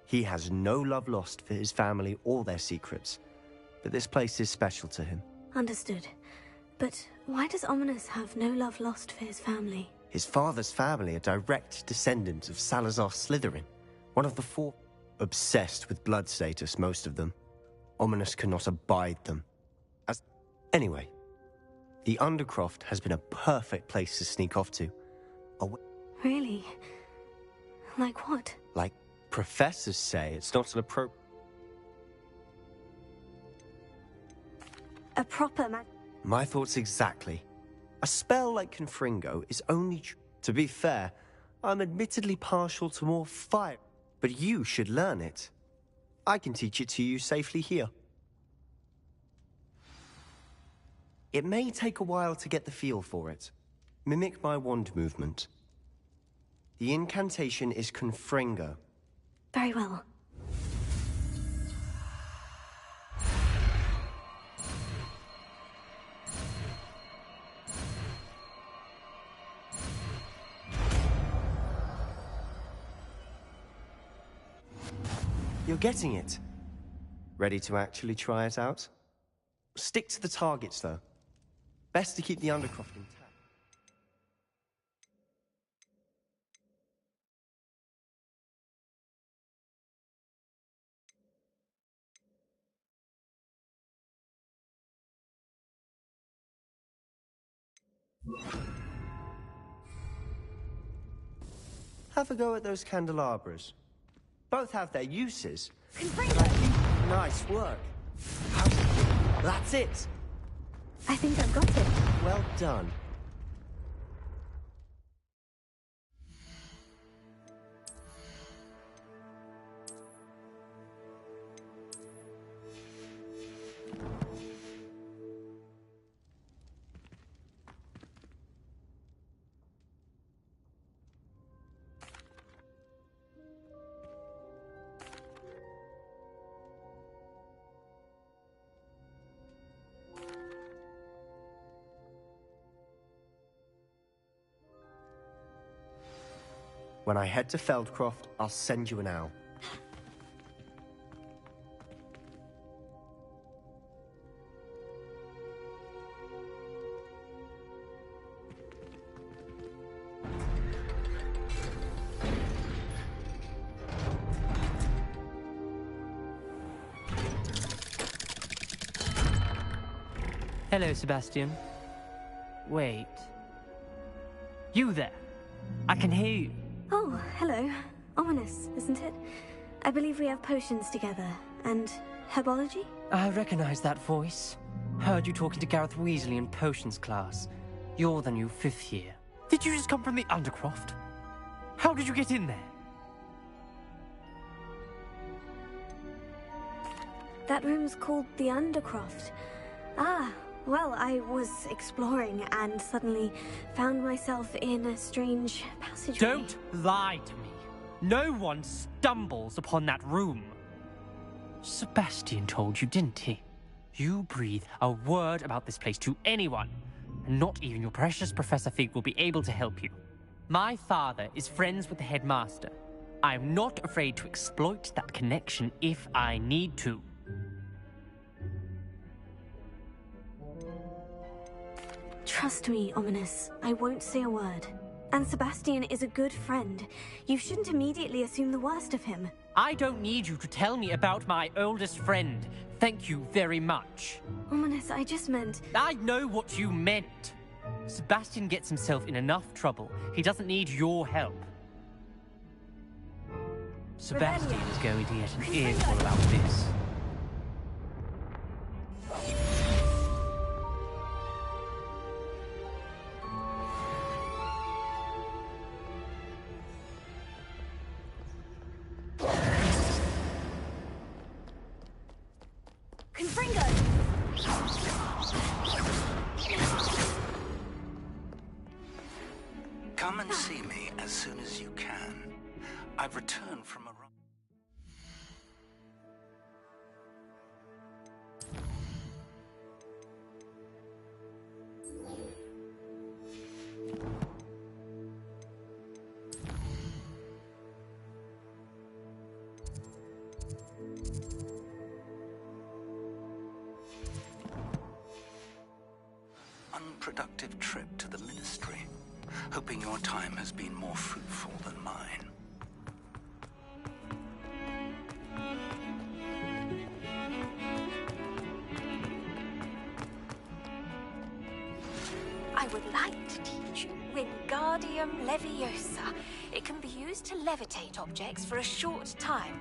He has no love lost for his family or their secrets, but this place is special to him. Understood. But why does Ominous have no love lost for his family? His father's family are direct descendants of Salazar Slytherin, one of the four. Obsessed with blood status, most of them. Ominous cannot abide them. Anyway, the Undercroft has been a perfect place to sneak off to. Really? Like what? Like professors say, it's not an A proper My thoughts exactly. A spell like Confringo is only To be fair, I'm admittedly partial to more fire, but you should learn it. I can teach it to you safely here. It may take a while to get the feel for it. Mimic my wand movement. The incantation is Confringo. Very well. You're getting it. Ready to actually try it out? Stick to the targets, though. Best to keep the Undercroft intact. Have a go at those candelabras. Both have their uses. Nice work. That's it. I think I've got it. Well done. When I head to Feldcroft, I'll send you an owl. Hello, Sebastian. Wait. You there? I can hear you. Oh, hello. Ominous, isn't it? I believe we have potions together. And herbology? I recognize that voice. Heard you talking to Gareth Weasley in potions class. You're the new 5th year. Did you just come from the Undercroft? How did you get in there? That room's called the Undercroft. Ah, well, I was exploring and suddenly found myself in a strange passageway. Don't lie to me. No one stumbles upon that room. Sebastian told you, didn't he? You breathe a word about this place to anyone, and not even your precious Professor Fig will be able to help you. My father is friends with the headmaster. I'm not afraid to exploit that connection if I need to. Trust me, Ominous. I won't say a word. And Sebastian is a good friend. You shouldn't immediately assume the worst of him. I don't need you to tell me about my oldest friend. Thank you very much. Ominous, I just meant... I know what you meant. Sebastian gets himself in enough trouble. He doesn't need your help. Sebastian is going to get an earful about this. Come and see me as soon as you can. I've returned from a... unproductive trip to the Ministry. Hoping your time has been more fruitful than mine. I would like to teach you Wingardium Leviosa. It can be used to levitate objects for a short time.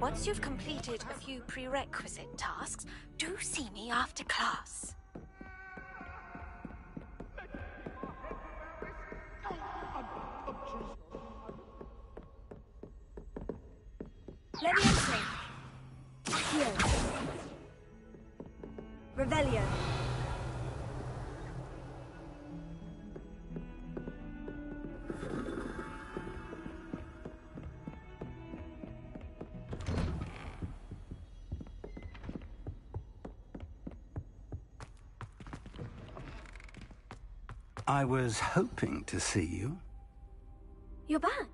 Once you've completed a few prerequisite tasks, do see me after class. Leviosa. Heal. Revelio. I was hoping to see you. You're back.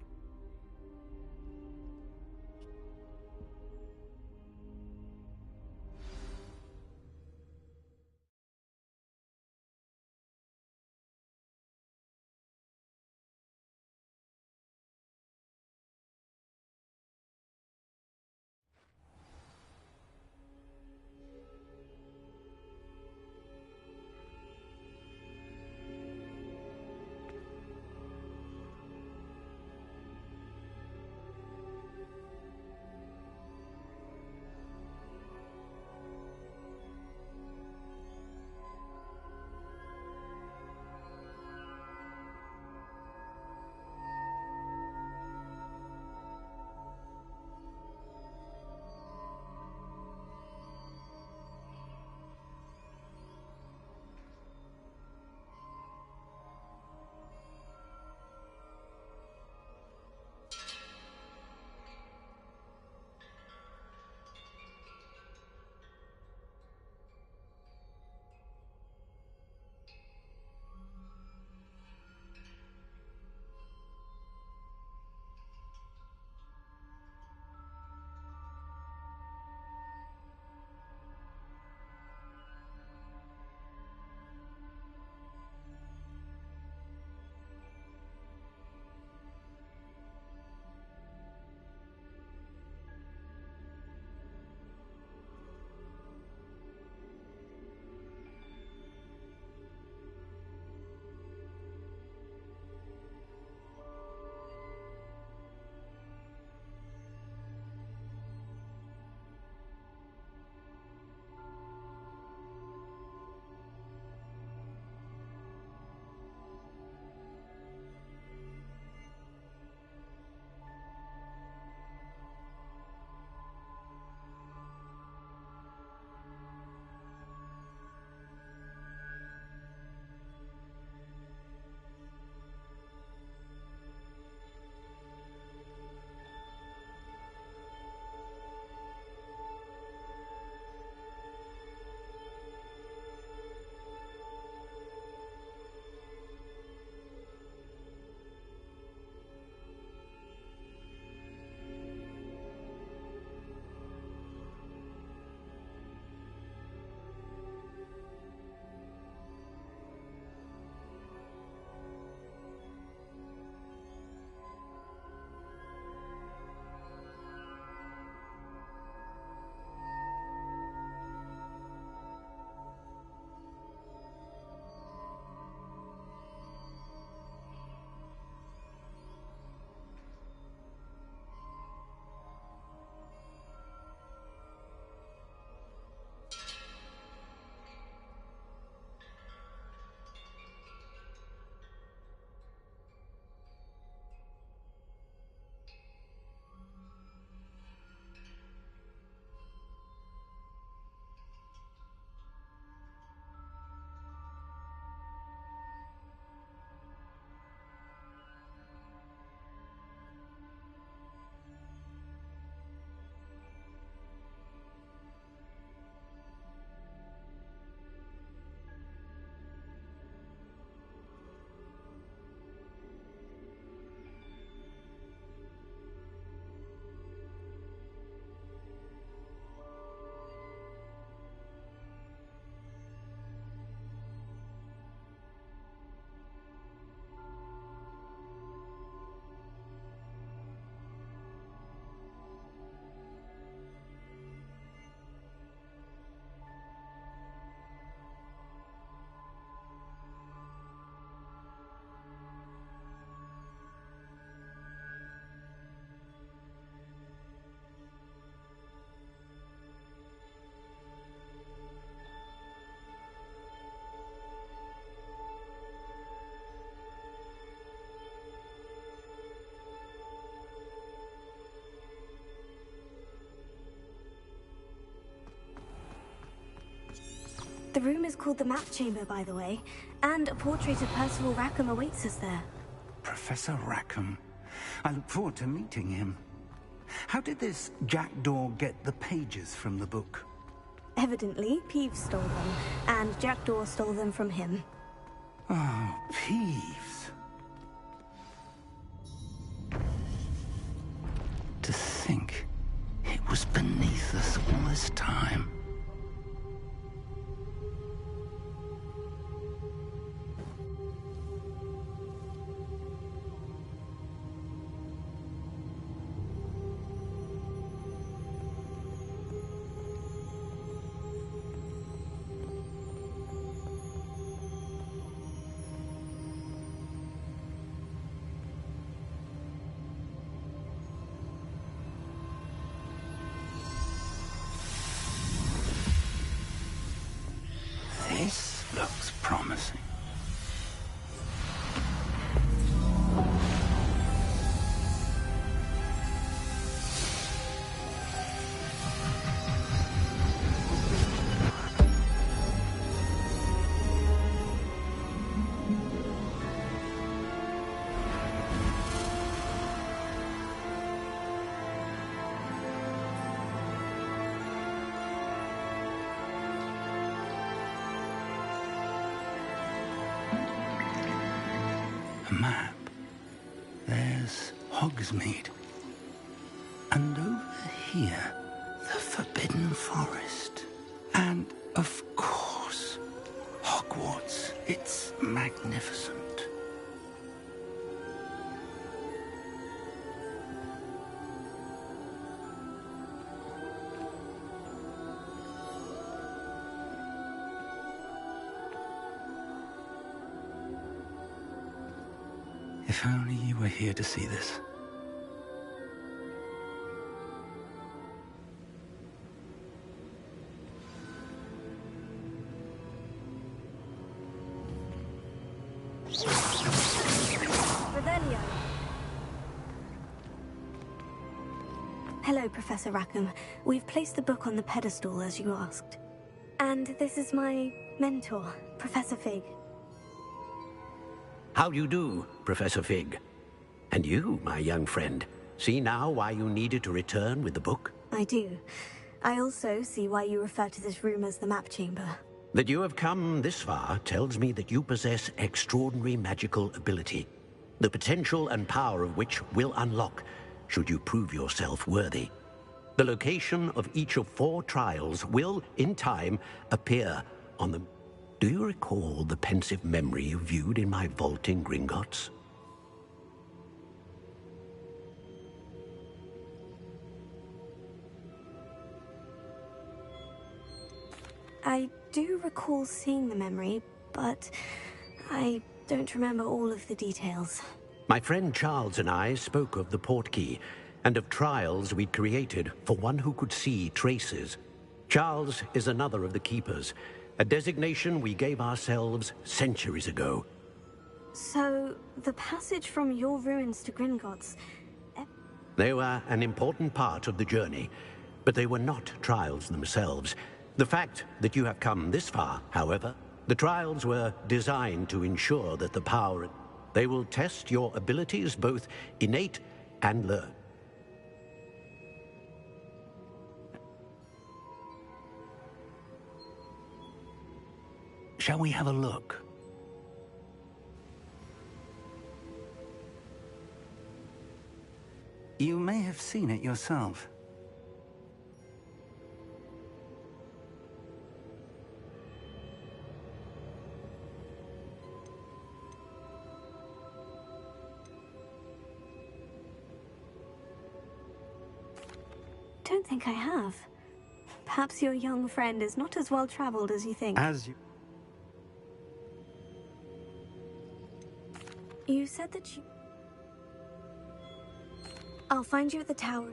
The room is called the Map Chamber, by the way, and a portrait of Percival Rackham awaits us there. Professor Rackham. I look forward to meeting him. How did this Jackdaw get the pages from the book? Evidently, Peeves stole them, and Jackdaw stole them from him. Oh, Peeves. To think it was beneath us all this time. This looks promising. A map. There's Hogsmeade. And over here, the Forbidden Forest. And, of course, Hogwarts. It's magnificent. If only you were here to see this. Revelio. Hello, Professor Rackham. We've placed the book on the pedestal, as you asked. And this is my mentor, Professor Fig. How do you do, Professor Fig? And you, my young friend, see now why you needed to return with the book? I do. I also see why you refer to this room as the Map Chamber. That you have come this far tells me that you possess extraordinary magical ability, the potential and power of which will unlock should you prove yourself worthy. The location of each of 4 trials will, in time, appear on the... Do you recall the pensive memory you viewed in my vault in Gringotts? I do recall seeing the memory, but I don't remember all of the details. My friend Charles and I spoke of the portkey and of trials we'd created for one who could see traces. Charles is another of the keepers, a designation we gave ourselves centuries ago. So, the passage from your ruins to Gringotts... They were an important part of the journey, but they were not trials themselves. The fact that you have come this far, however, the trials were designed to ensure that the power... They will test your abilities, both innate and learned. Shall we have a look? You may have seen it yourself. Don't think I have. Perhaps your young friend is not as well-traveled as you think. As you... You said that you... I'll find you at the tower.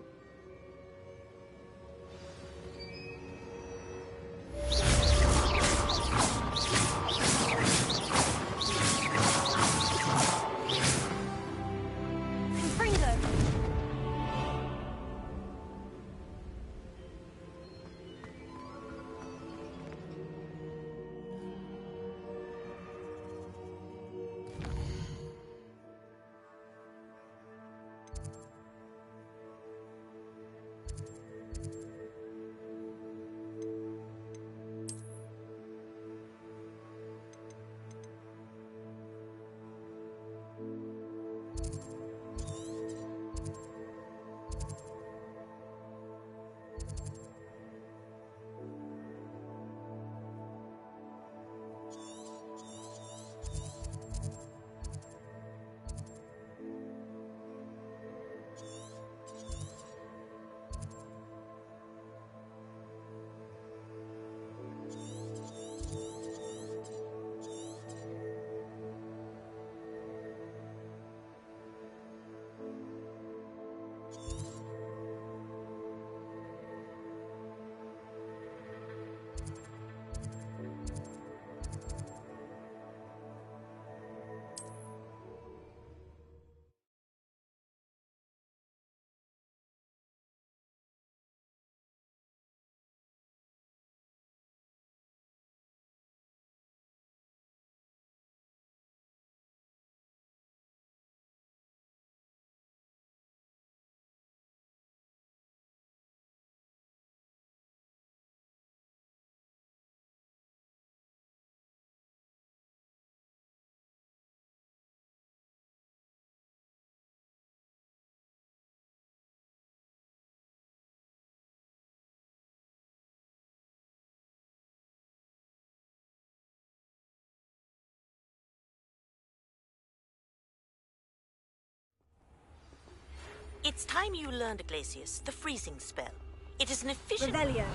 It's time you learned, Glacius, the freezing spell. It is an efficient... Revelio.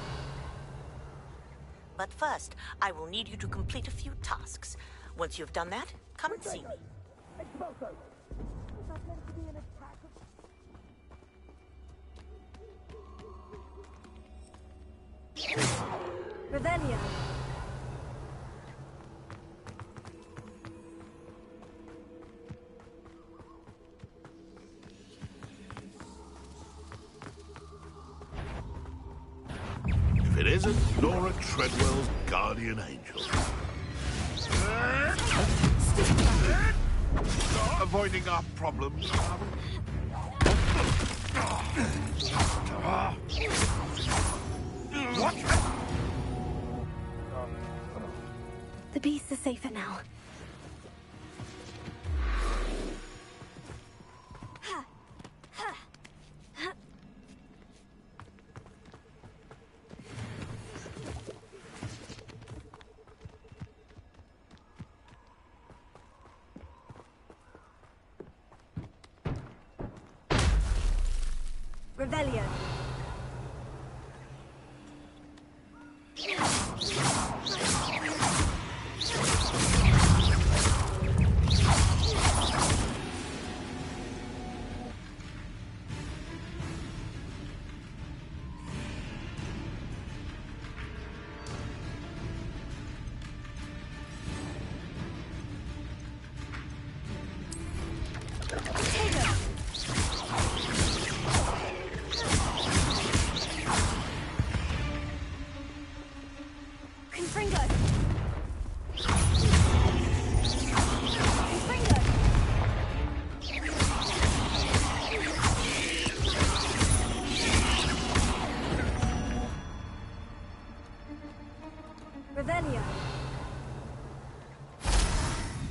But first, I will need you to complete a few tasks. Once you've done that, come and see me. Revelio. If it isn't Nora Treadwell's guardian angel. Avoiding our problems. What? The beasts are safer now. Revelio.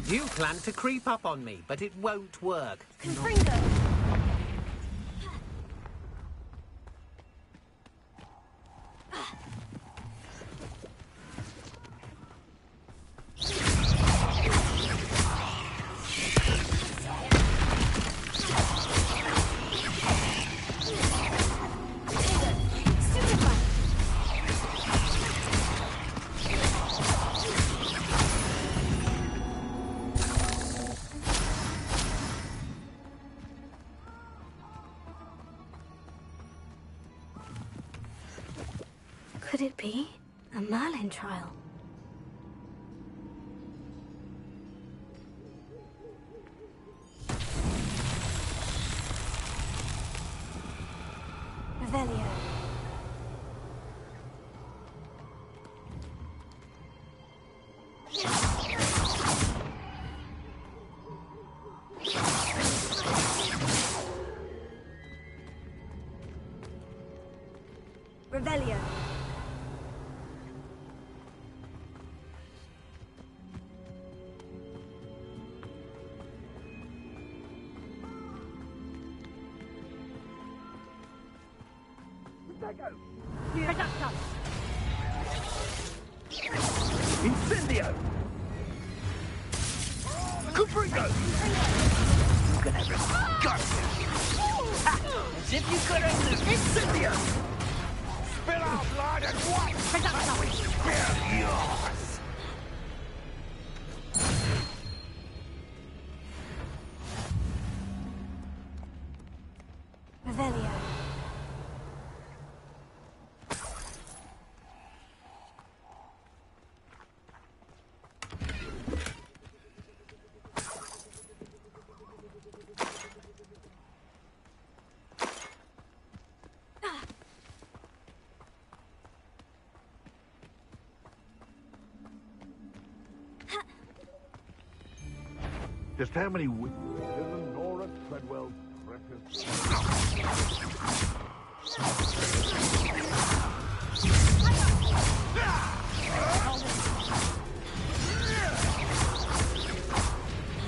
You plan to creep up on me, but it won't work. Confringo. Could it be a Merlin trial? Revelio. Revelio. Incendio! Confringo! You're gonna disgust me. As if you couldn't... Incendio! Spill our blood and what? Spill yours! Revelio. Just how many isn't Nora Treadwell's precious?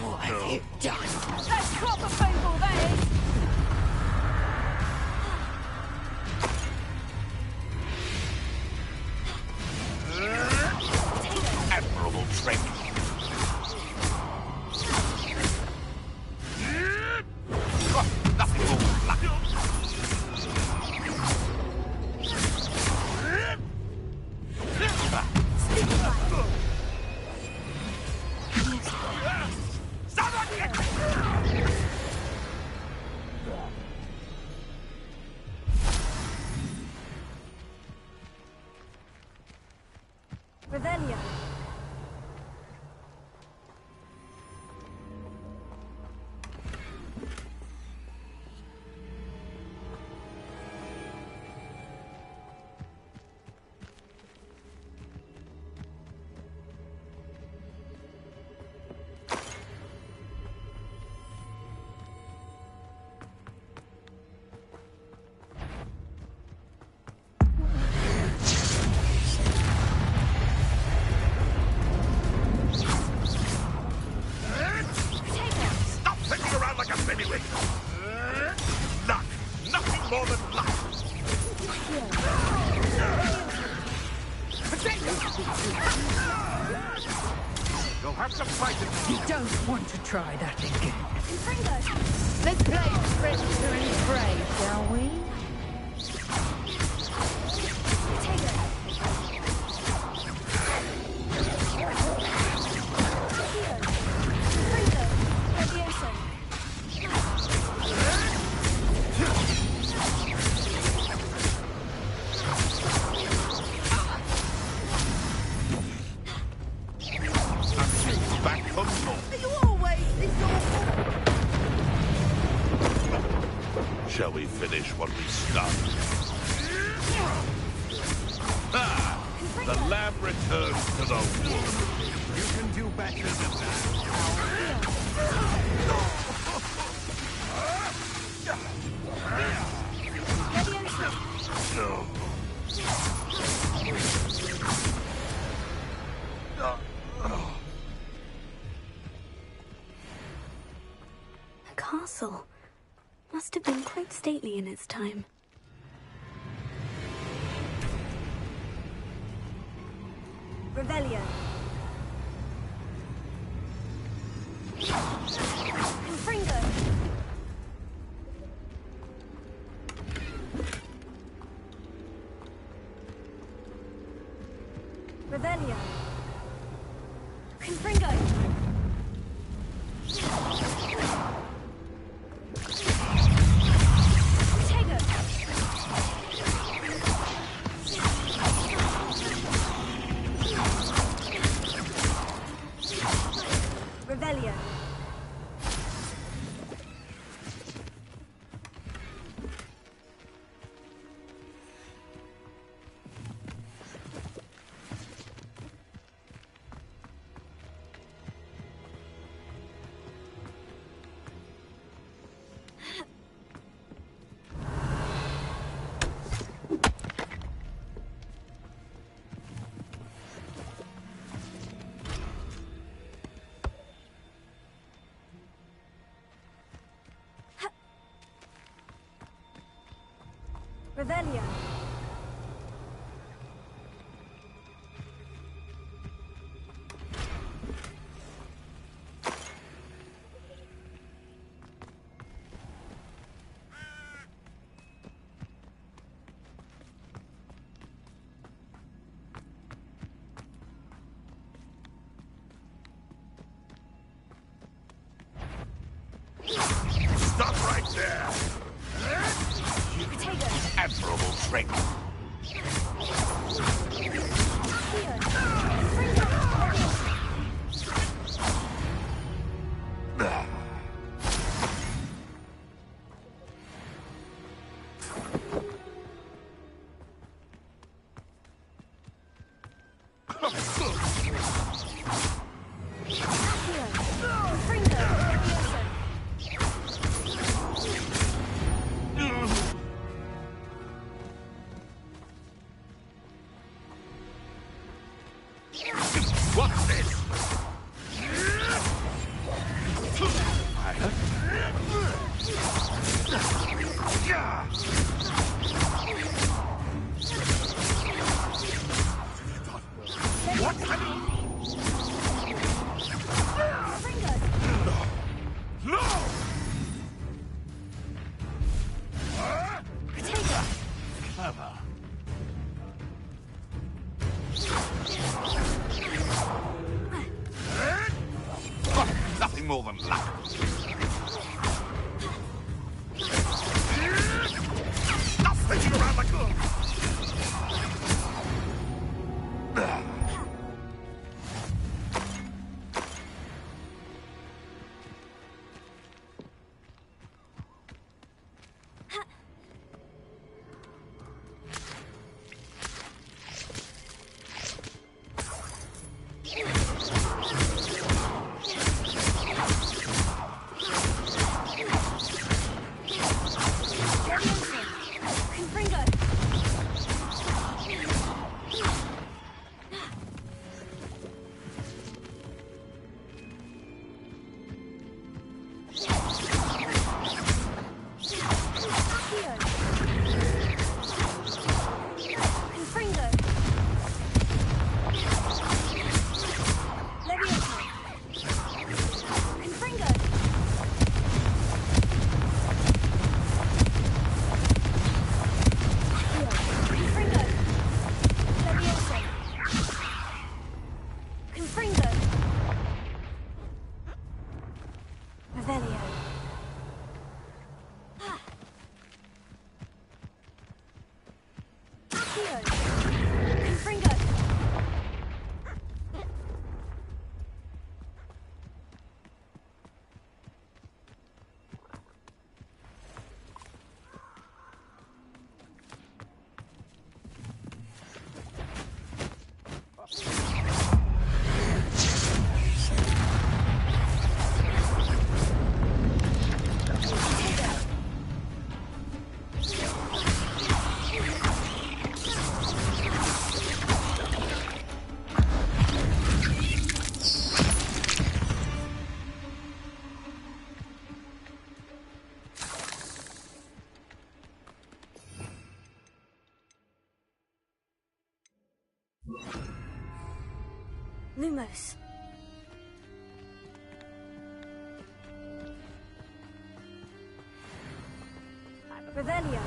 What have you done? That's proper painful, that is! Admirable trick. Nothing more luck. Revelio. You'll have to fight it. You don't want to try that again. Let's play Spencer and Pray, shall we? Shall we finish what we started? Ah! The lamb returns to the wood. You can do better than that. A castle. Must have been quite stately in its time. Revelio. Confringo. Revelio. Confringo. Revelio. Revelio. Stop right there! Admirable trick. What's this? What's happening? No! Clever. Nothing more than luck. Stop thinking around like that. Lumos. Revelio.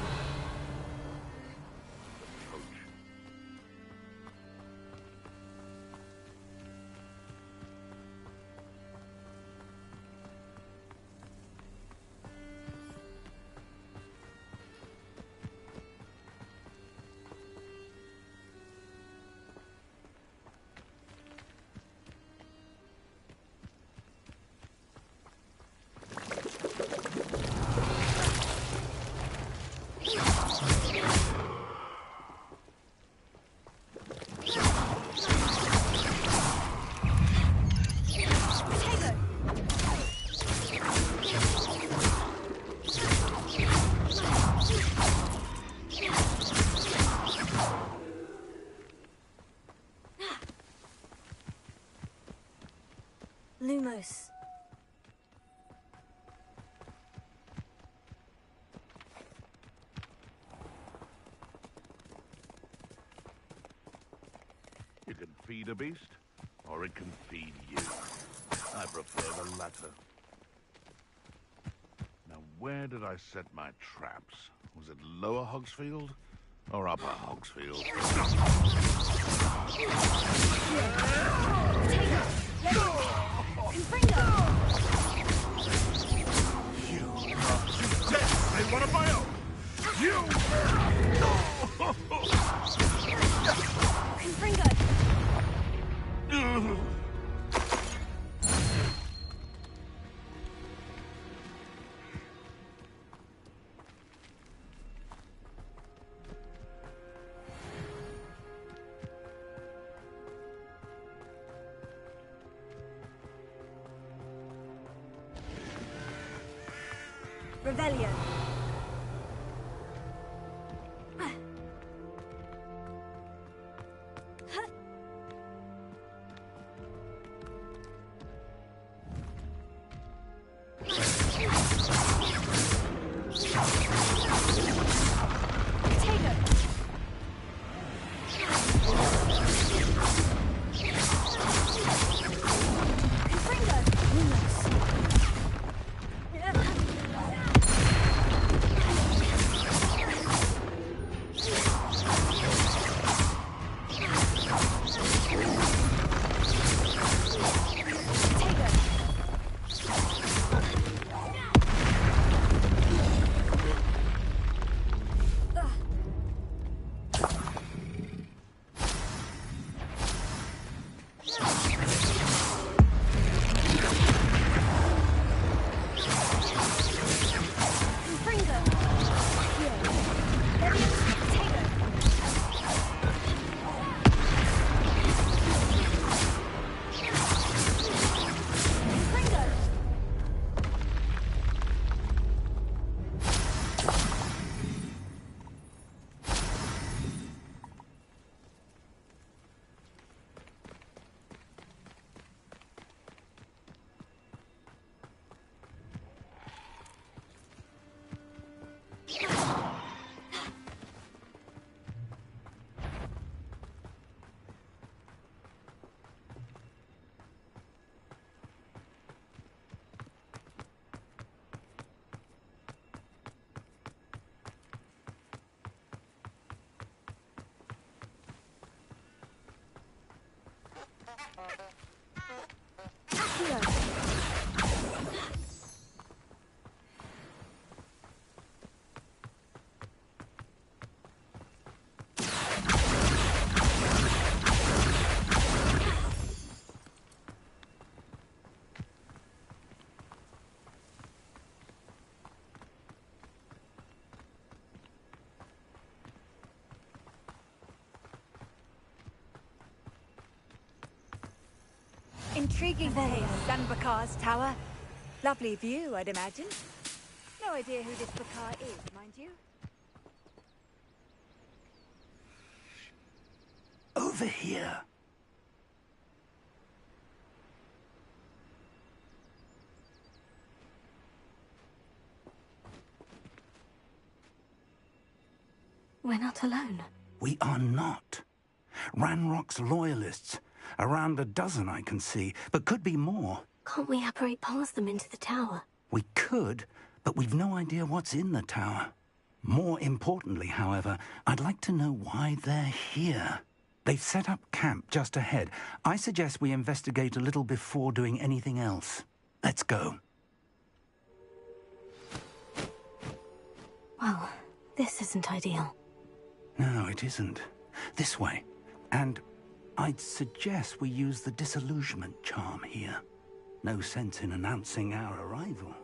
Lumos. You can feed a beast, or it can feed you. I prefer the latter. Now, where did I set my traps? Was it Lower Hogsfield or Upper Hogsfield? You death made one of my own! You! Confringo. Revelio. Intriguing place, Sanbakar's tower. Lovely view, I'd imagine. No idea who this Bakar is, mind you. Over here. We're not alone. We are not. Ranrock's loyalists. Around a dozen I can see, but could be more. Can't we apparate past them into the tower? We could, but we've no idea what's in the tower. More importantly, however, I'd like to know why they're here. They've set up camp just ahead. I suggest we investigate a little before doing anything else. Let's go. Well, this isn't ideal. No, it isn't. This way. And I'd suggest we use the disillusionment charm here. No sense in announcing our arrival.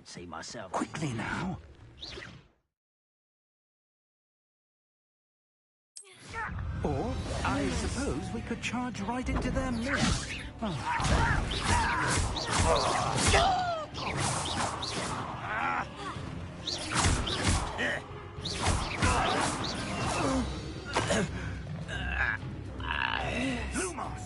can't see myself. Quickly now. Or, I suppose we could charge right into their midst. Lumos!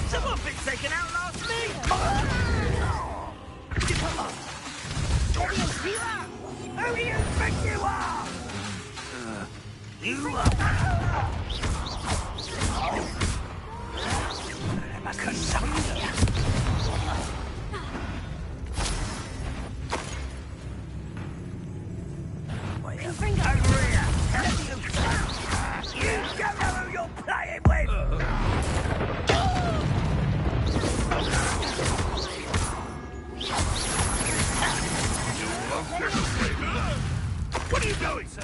Someone been taken out last week! Who do you think you are? You are... You don't know who you're playing with! What are you doing, sir?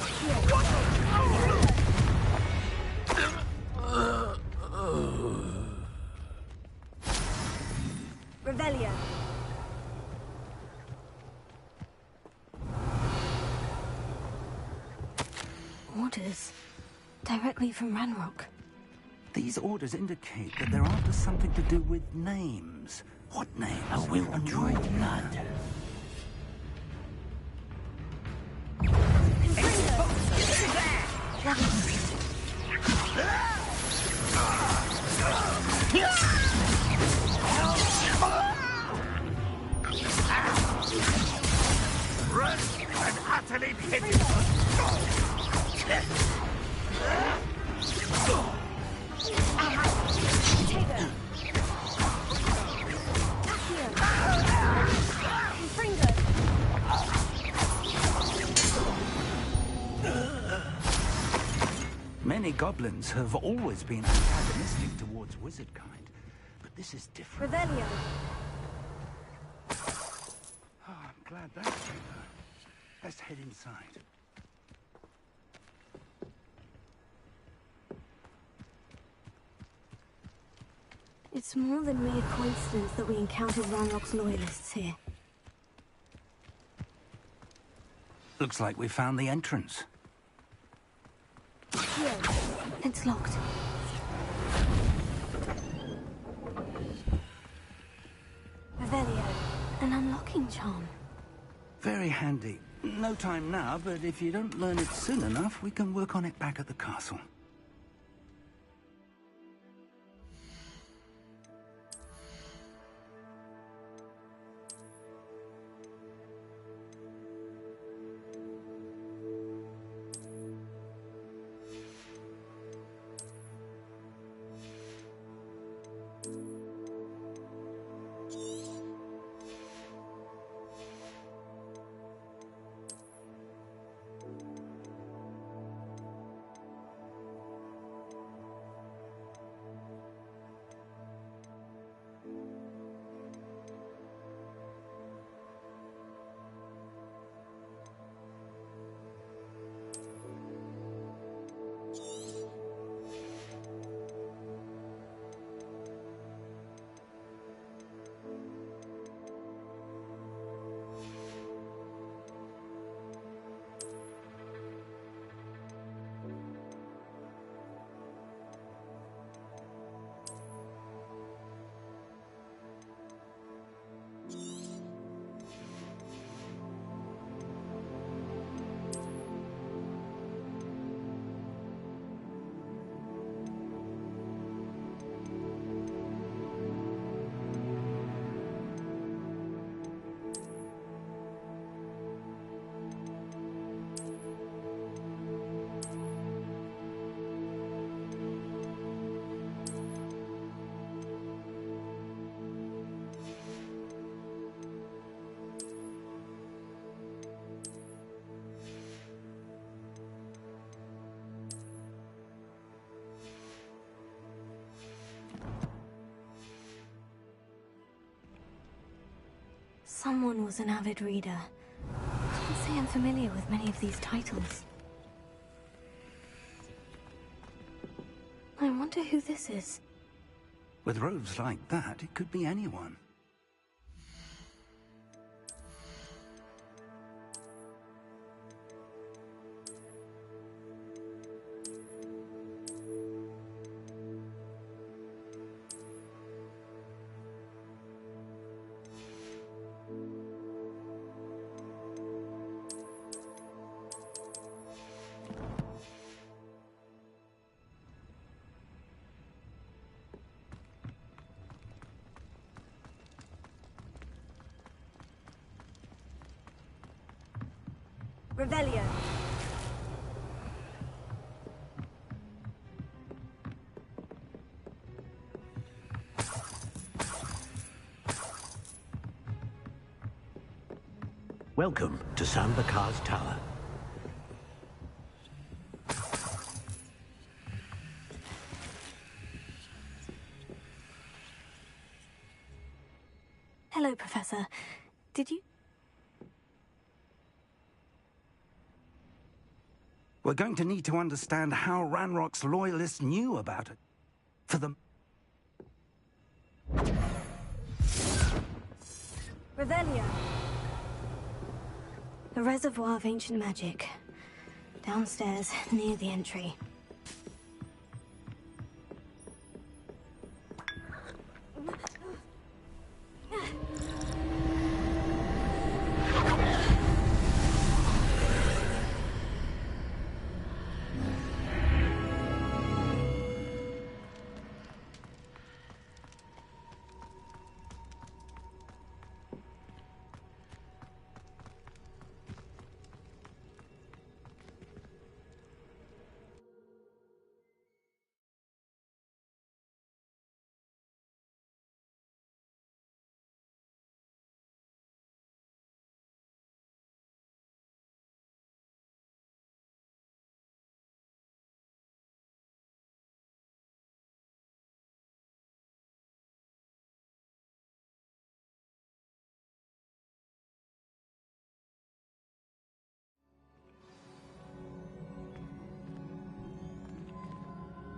Revelio. Orders. Directly from Ranrock. These orders indicate that they're after something to do with names. What names? A will to draw blood. Run and utterly pitiful. Many goblins have always been antagonistic towards wizard kind, but this is different. Revelio. Oh, I'm glad that's over. Let's head inside. It's more than mere coincidence that we encountered Ranrock's loyalists here. Looks like we found the entrance. Here. It's locked. Revelio. An unlocking charm. Very handy. No time now, but if you don't learn it soon enough, we can work on it back at the castle. Someone was an avid reader. I can't say I'm familiar with many of these titles. I wonder who this is. With robes like that, it could be anyone. Revelio. Welcome to Sambakar's Tower. Hello, Professor. Did you... We're going to need to understand how Ranrock's loyalists knew about it. For them... Revelio. A reservoir of ancient magic. Downstairs, near the entry.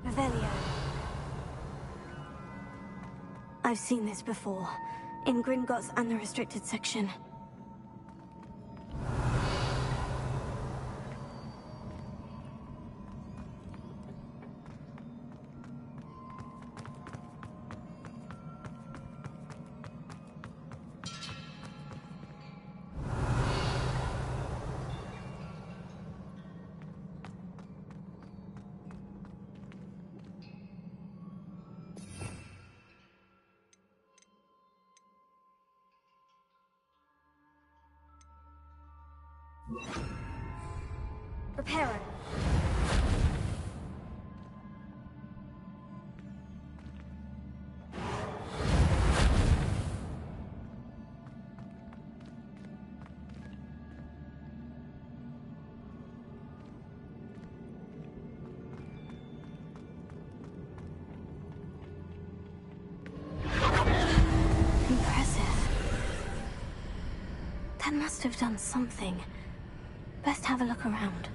Revelio. I've seen this before. In Gringotts and the restricted section. Reparo. Impressive. That must have done something. Best have a look around.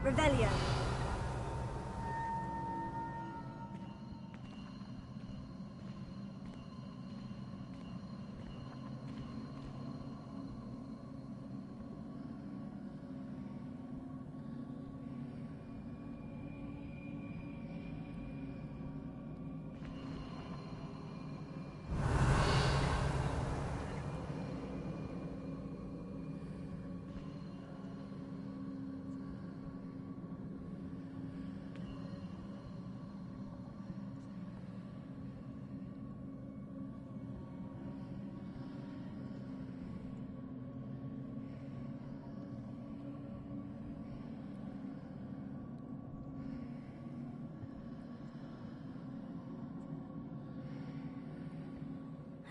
Revelio.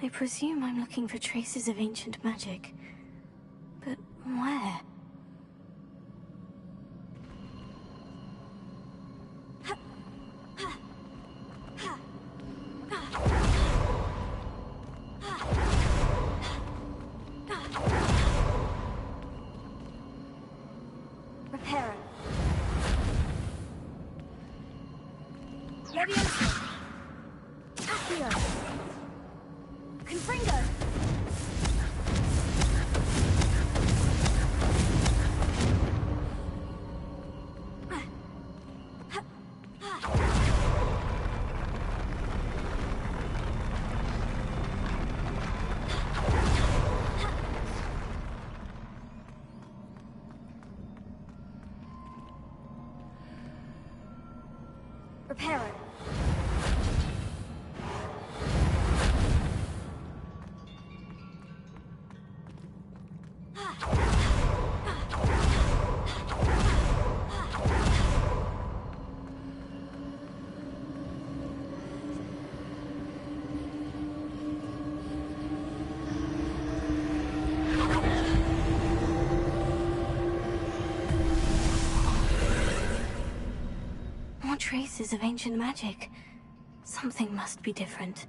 I presume I'm looking for traces of ancient magic. But where? Reparo. Leviosa. Accio. Confringo. Reparo. More traces of ancient magic. Something must be different.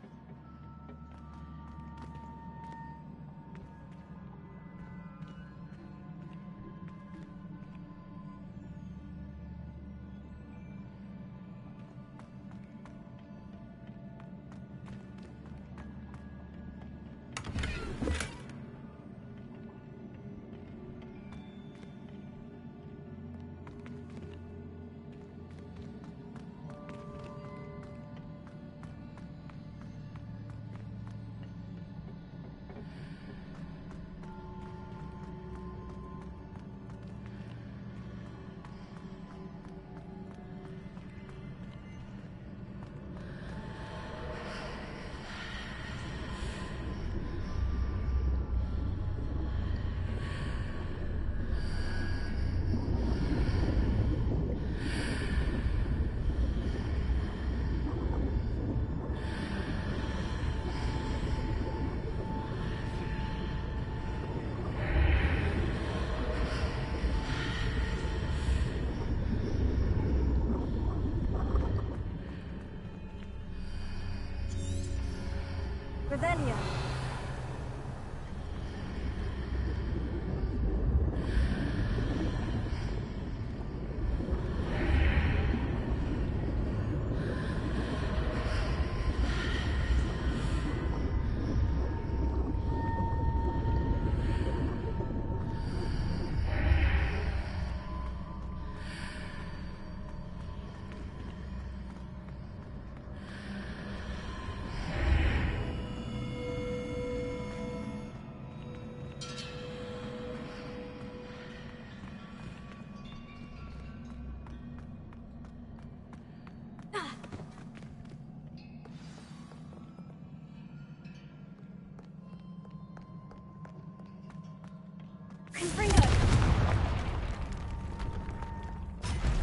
Revelio.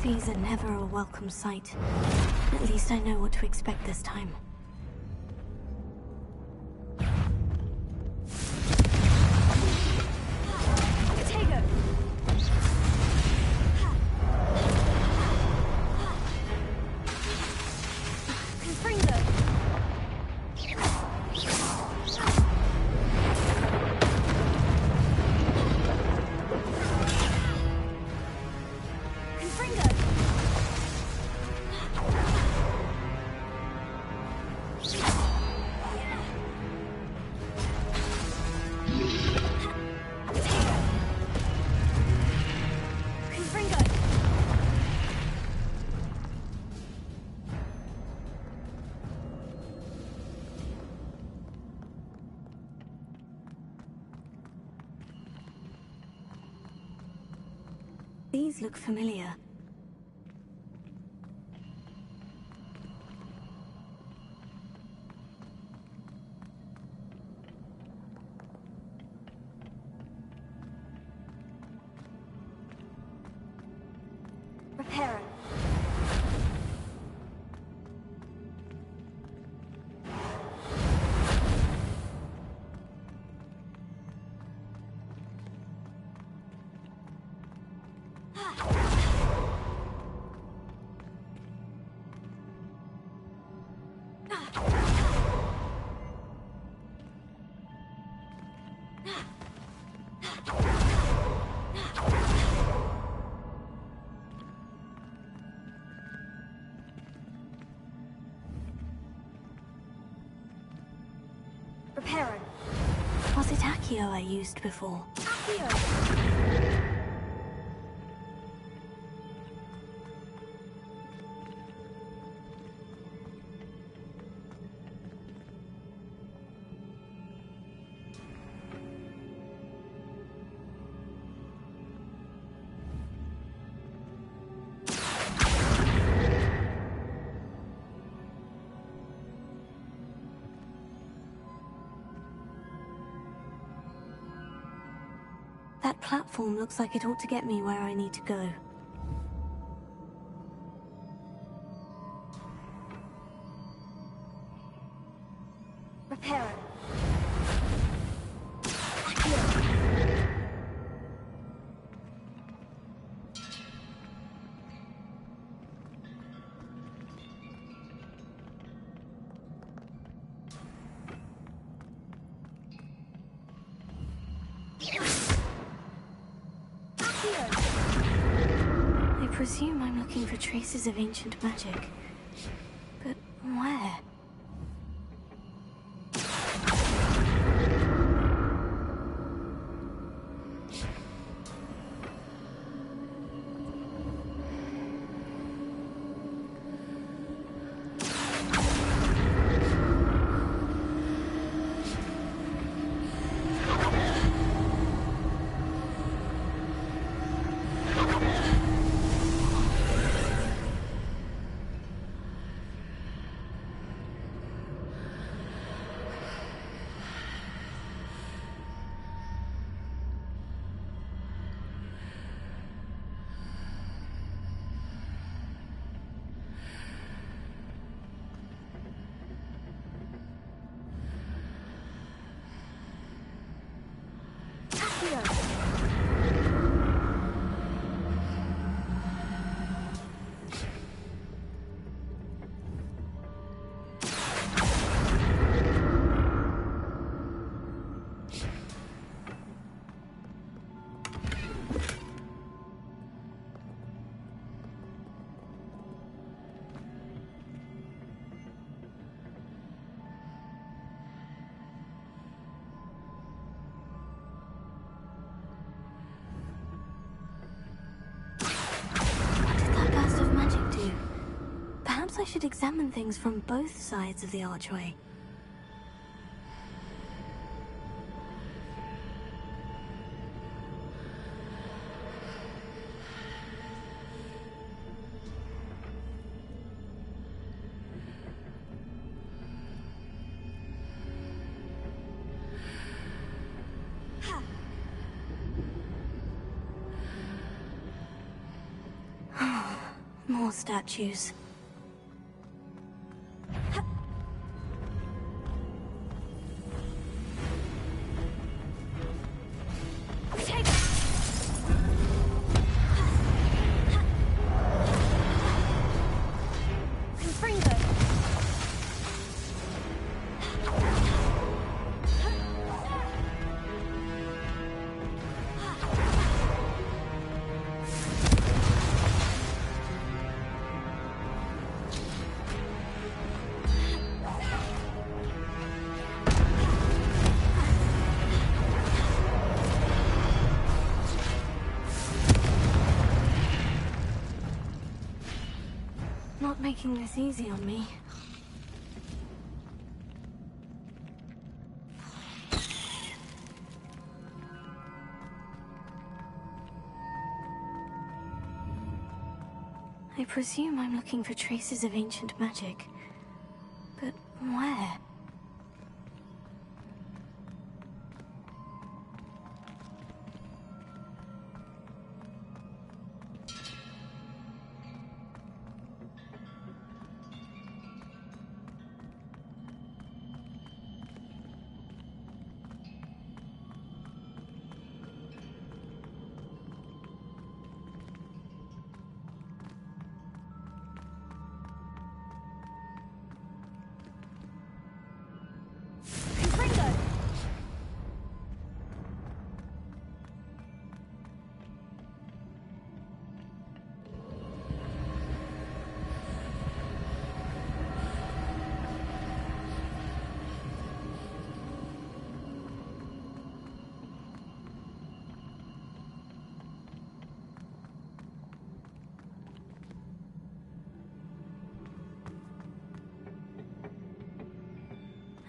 These are never a welcome sight. At least I know what to expect this time. These look familiar. Reparo. Reparo. Was it Accio I used before? Accio! That platform looks like it ought to get me where I need to go. Reparo. I presume I'm looking for traces of ancient magic. But where? Perhaps I should examine things from both sides of the archway. More statues. Not making this easy on me. I presume I'm looking for traces of ancient magic. But where?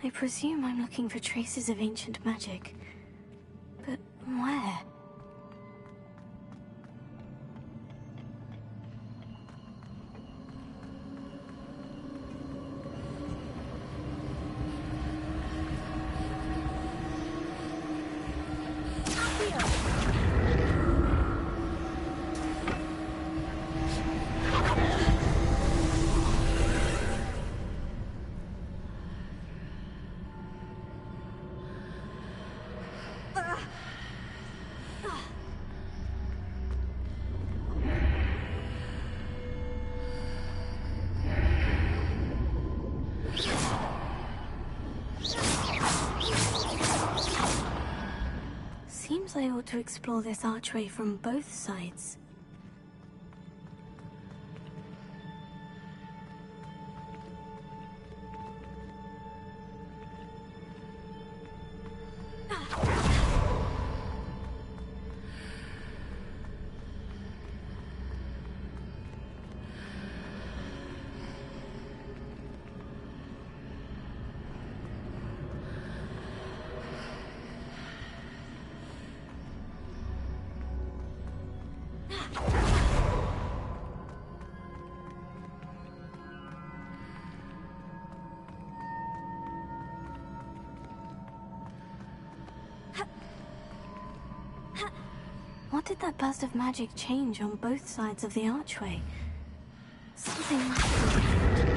I presume I'm looking for traces of ancient magic. But where? Seems I ought to explore this archway from both sides. What did that burst of magic change on both sides of the archway? Something must be different.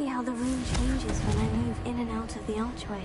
How the room changes when I move in and out of the archway.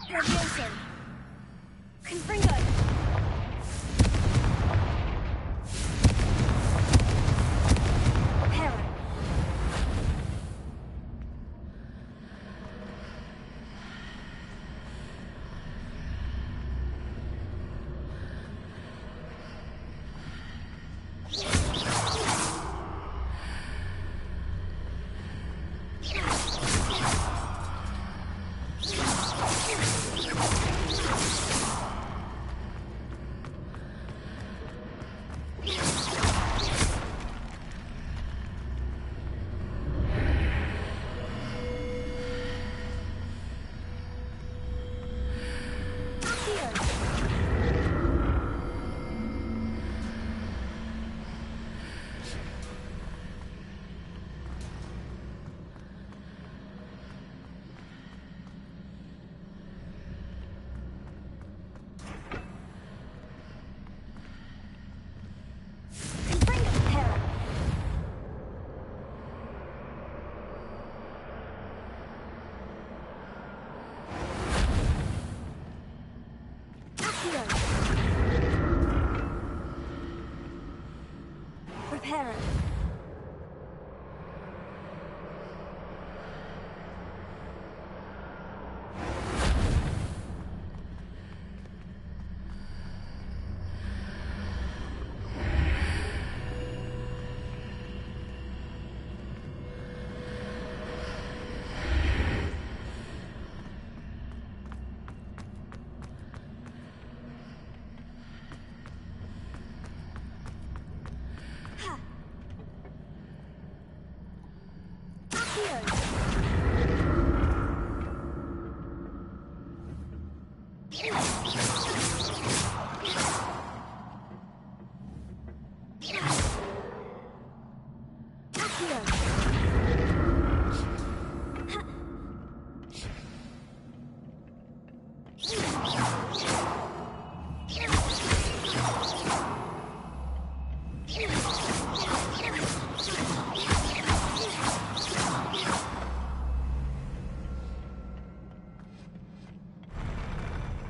Radiation. Confringo. Hera. Prepare it.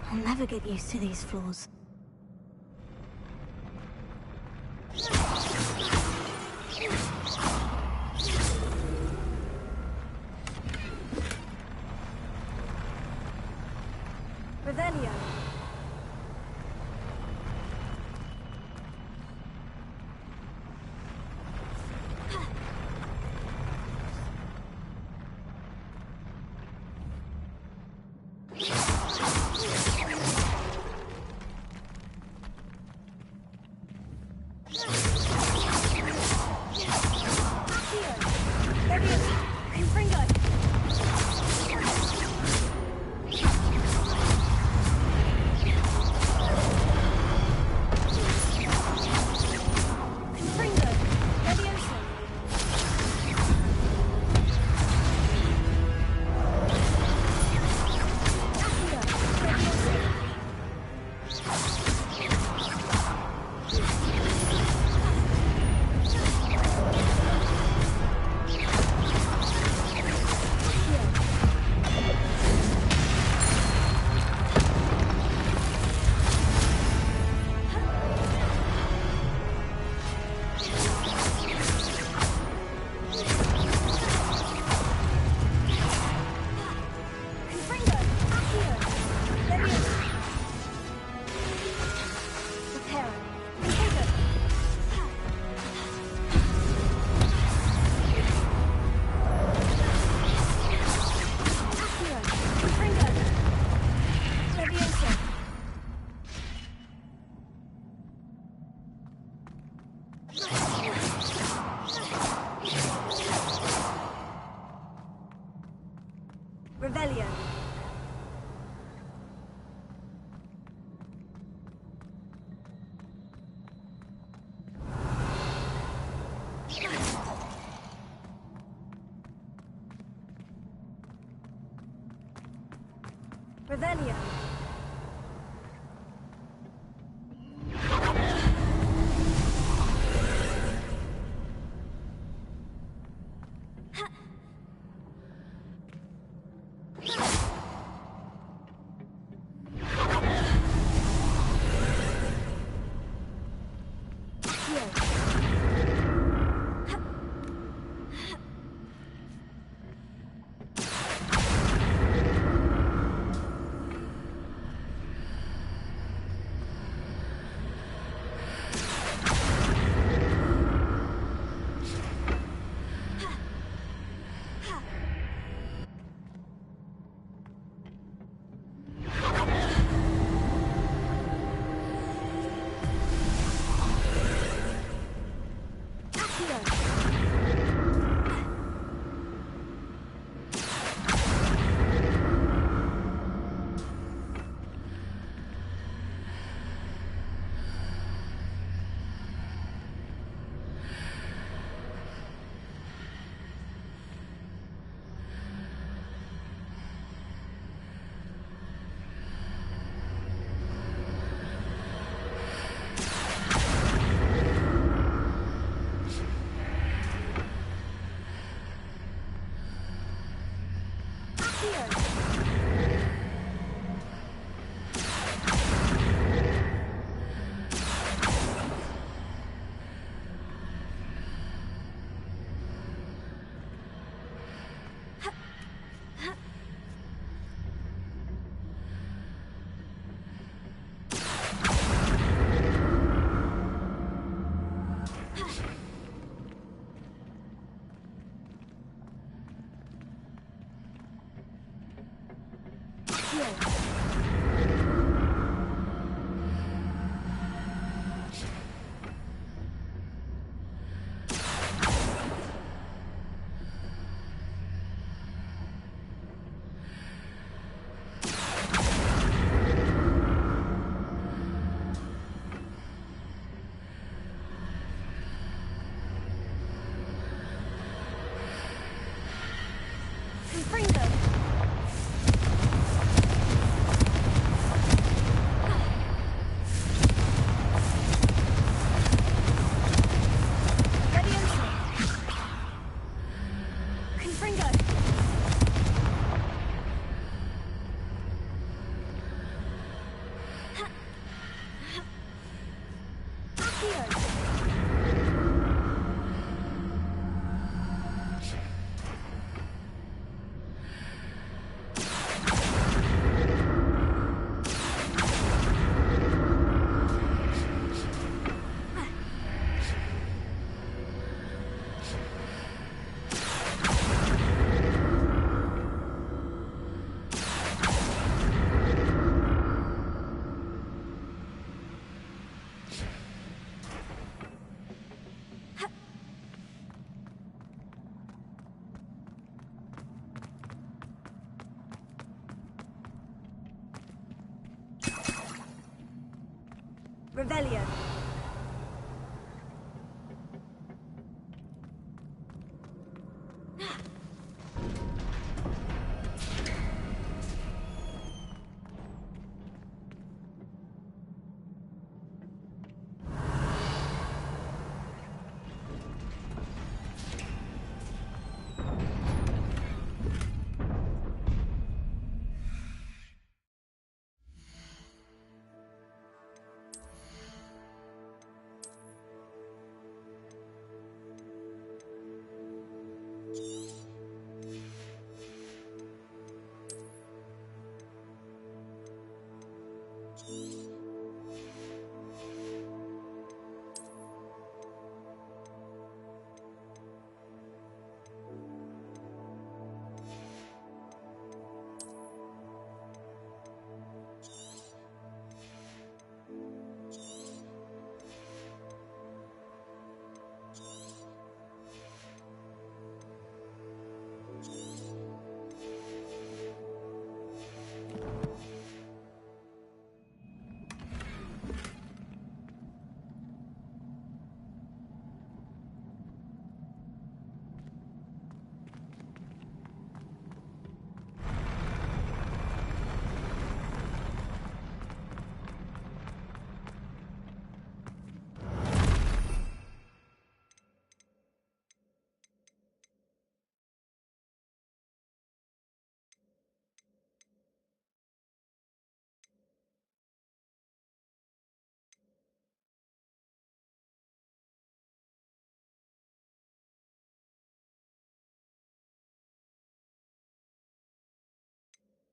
I'll never get used to these floors. Revelio. Revelio. Revelio. Revelio.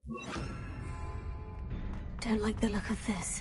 Don't like the look of this.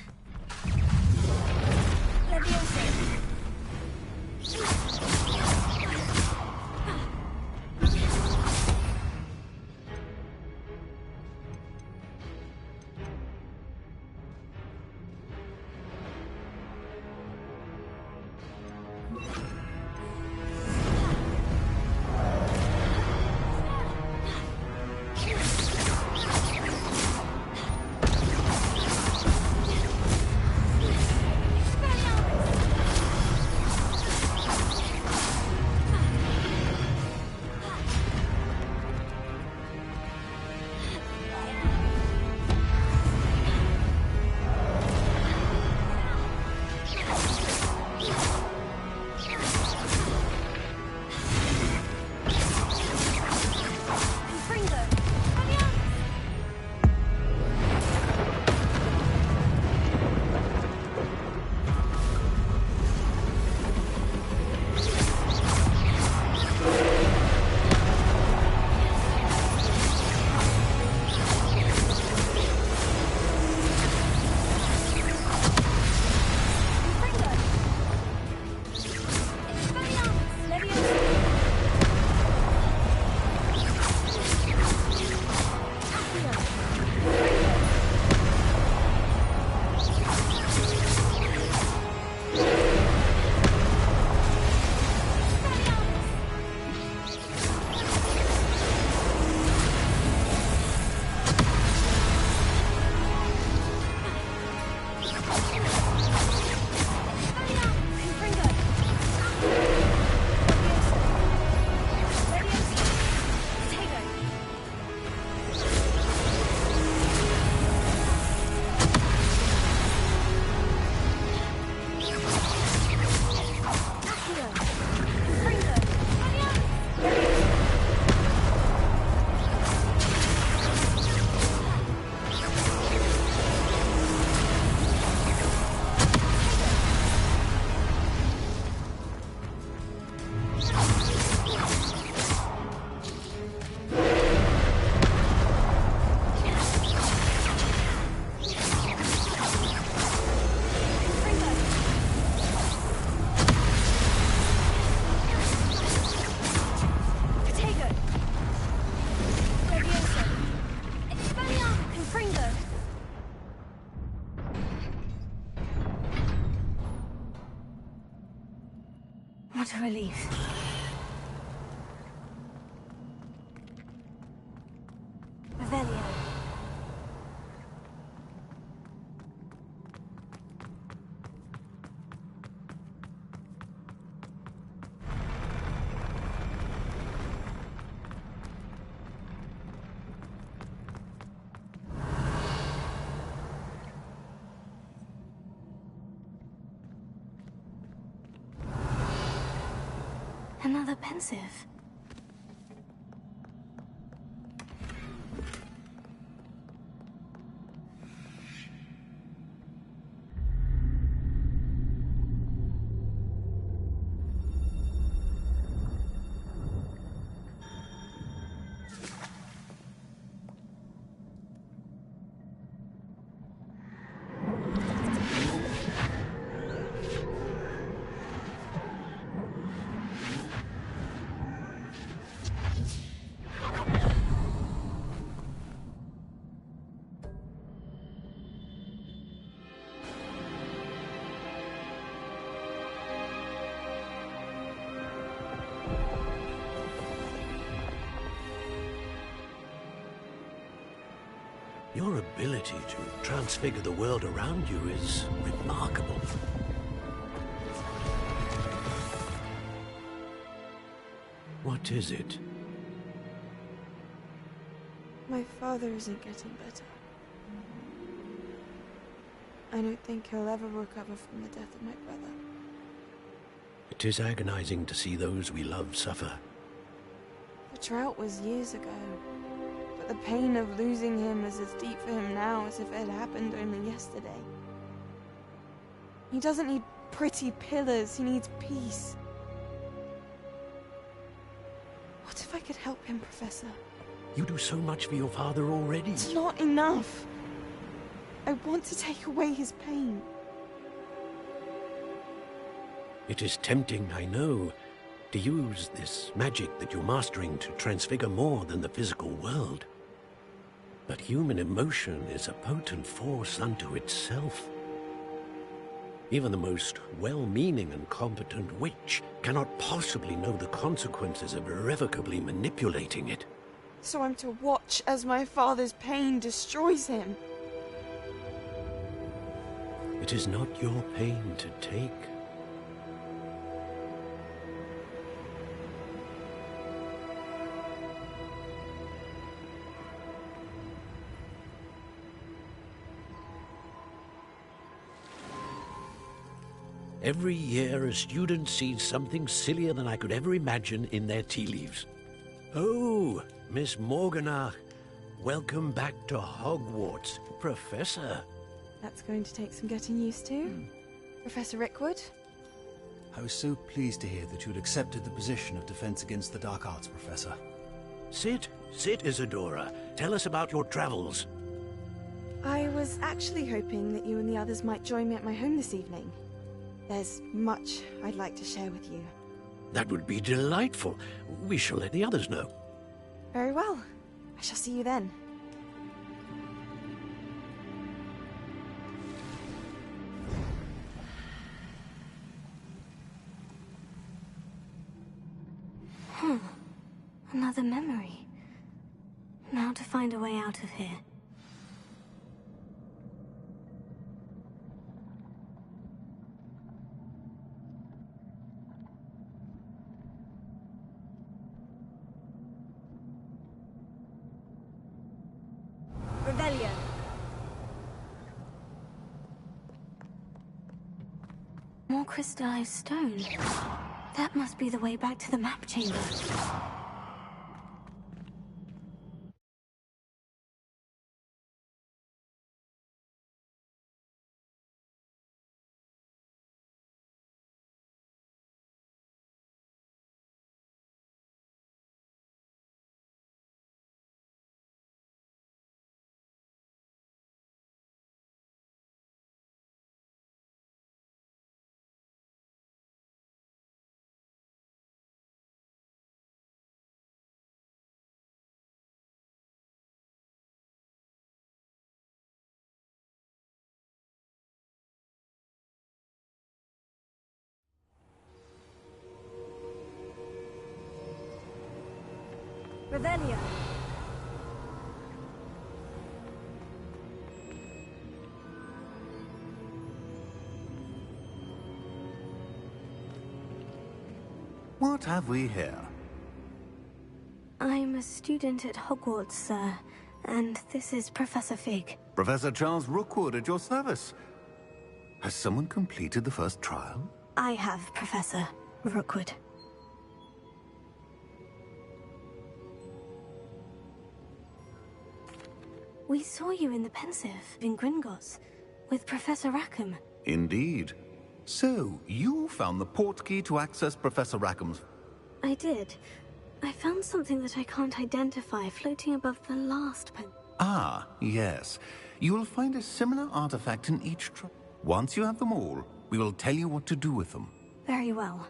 What a relief. Revelio. Another pensive. Your ability to transfigure the world around you is remarkable. What is it? My father isn't getting better. I don't think he'll ever recover from the death of my brother. It is agonizing to see those we love suffer. The drought was years ago, but the pain of losing him is as deep for him now as if it had happened only yesterday. He doesn't need pretty pillars, he needs peace. What if I could help him, Professor? You do so much for your father already. It's not enough. I want to take away his pain. It is tempting, I know, to use this magic that you're mastering to transfigure more than the physical world. But human emotion is a potent force unto itself. Even the most well-meaning and competent witch cannot possibly know the consequences of irrevocably manipulating it. So I'm to watch as my father's pain destroys him. It is not your pain to take. Every year, a student sees something sillier than I could ever imagine in their tea leaves. Oh, Miss Morganach, welcome back to Hogwarts, Professor. That's going to take some getting used to. Professor Rickwood? I was so pleased to hear that you'd accepted the position of Defense Against the Dark Arts, Professor. Sit, Isadora. Tell us about your travels. I was actually hoping that you and the others might join me at my home this evening. There's much I'd like to share with you. That would be delightful. We shall let the others know. Very well. I shall see you then. Another memory. Now to find a way out of here. Revelio. More crystallized stone. That must be the way back to the map chamber. Revelio. What have we here? I'm a student at Hogwarts, sir, and this is Professor Fig. Professor Charles Rookwood at your service. Has someone completed the first trial? I have, Professor Rookwood. We saw you in the Pensive in Gringotts with Professor Rackham. Indeed. So, you found the portkey to access Professor Rackham's... I did. I found something that I can't identify floating above the last pen. Ah, yes. You will find a similar artifact in each trial. Once you have them all, we will tell you what to do with them. Very well.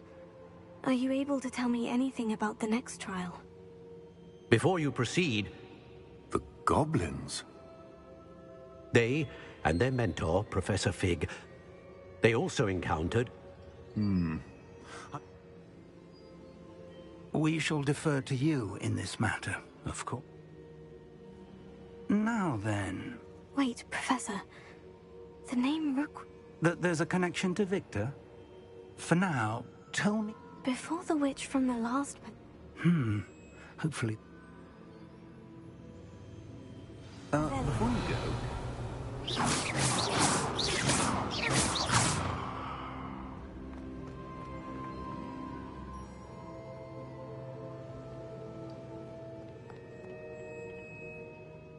Are you able to tell me anything about the next trial? Before you proceed... The goblins? They and their mentor, Professor Fig, they also encountered... We shall defer to you in this matter, of course. Now then... Wait, Professor. The name Rook... There's a connection to Victor? For now, tell me... Before the witch from the last pen... Hopefully... Before you go...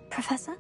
Professor?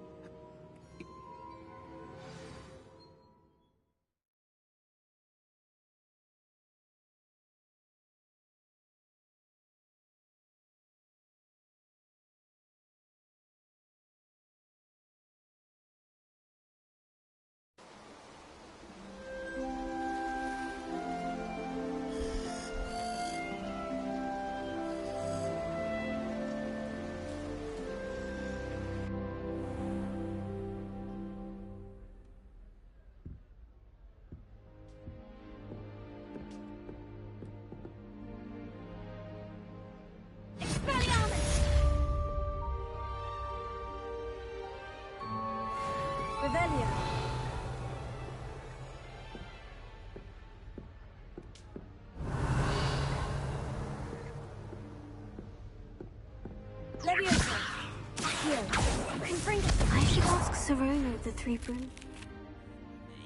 Serona of the Three Broom?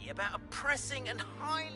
About a pressing and high...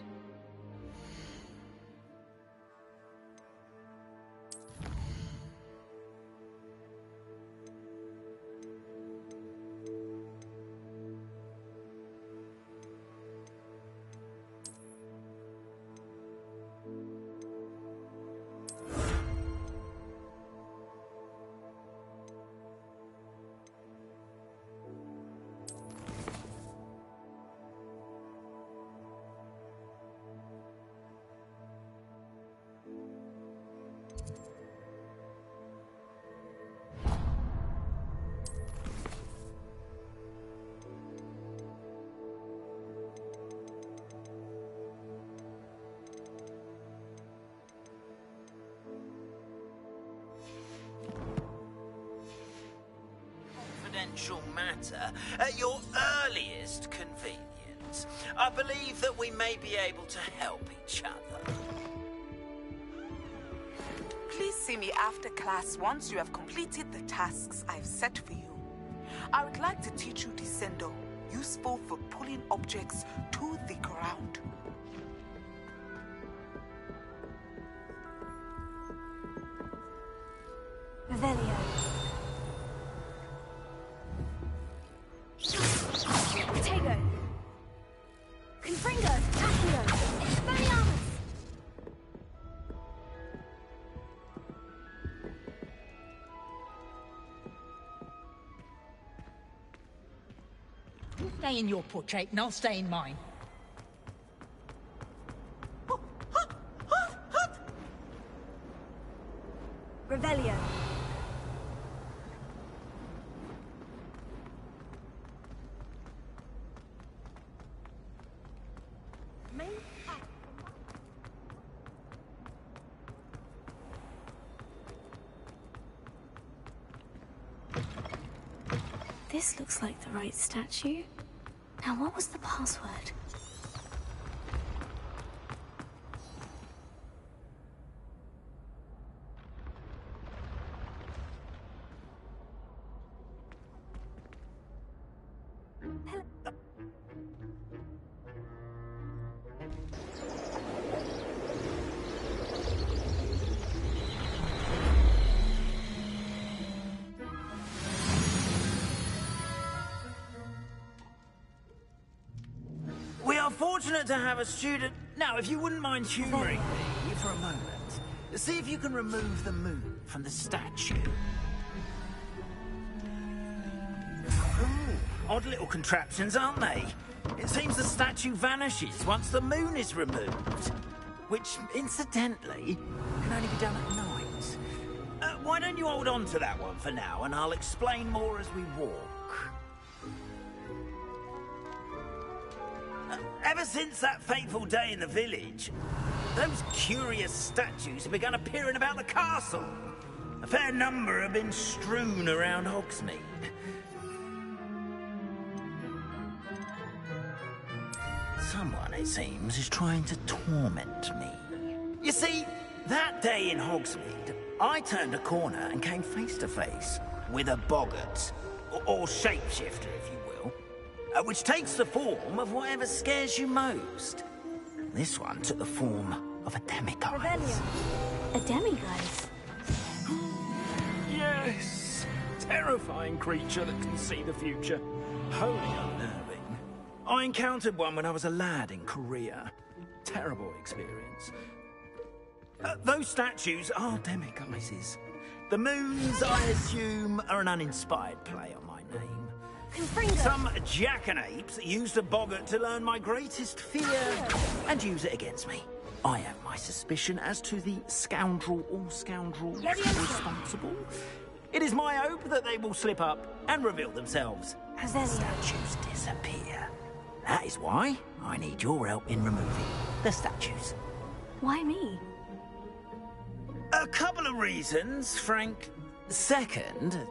matter at your earliest convenience. I believe that we may be able to help each other. Please see me after class once you have completed the tasks I've set for you. I would like to teach you Descendo, useful for pulling objects to the ground. Revelio. Protego. Confringo. Accio. Expelliarmus. Stay in your portrait and I'll stay in mine. Revelio. This looks like the right statue. Now, what was the password? Fortunate to have a student. Now, if you wouldn't mind humoring me for a moment, see if you can remove the moon from the statue. Ooh, odd little contraptions, aren't they? It seems the statue vanishes once the moon is removed, which, incidentally, can only be done at night. Why don't you hold on to that one for now, and I'll explain more as we walk. Ever since that fateful day in the village, those curious statues have begun appearing about the castle. A fair number have been strewn around Hogsmeade. Someone, it seems, is trying to torment me. You see, that day in Hogsmeade, I turned a corner and came face to face with a boggart, or shapeshifter, if you will. Which takes the form of whatever scares you most. This one took the form of a demiguise. A demiguise? Yes! Terrifying creature that can see the future. Wholly unnerving. I encountered one when I was a lad in Korea. Terrible experience. Those statues are demiguises. The moons, I assume, are an uninspired play on my name. Some jackanapes used a boggart to learn my greatest fear and use it against me. I have my suspicion as to the scoundrel or scoundrels responsible. It is my hope that they will slip up and reveal themselves as the statues disappear. That is why I need your help in removing the statues. Why me? A couple of reasons, Frank. Second,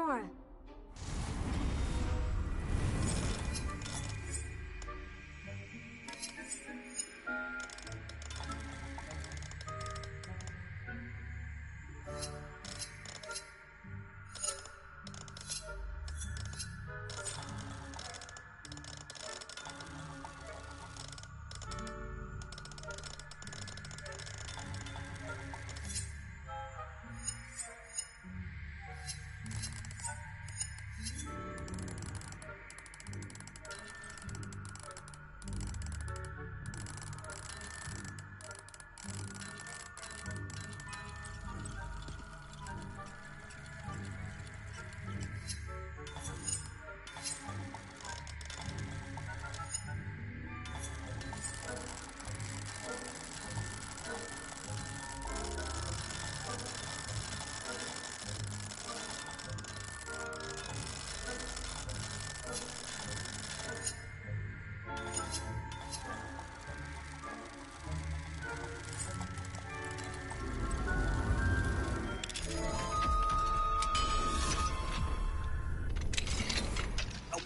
Alohomora.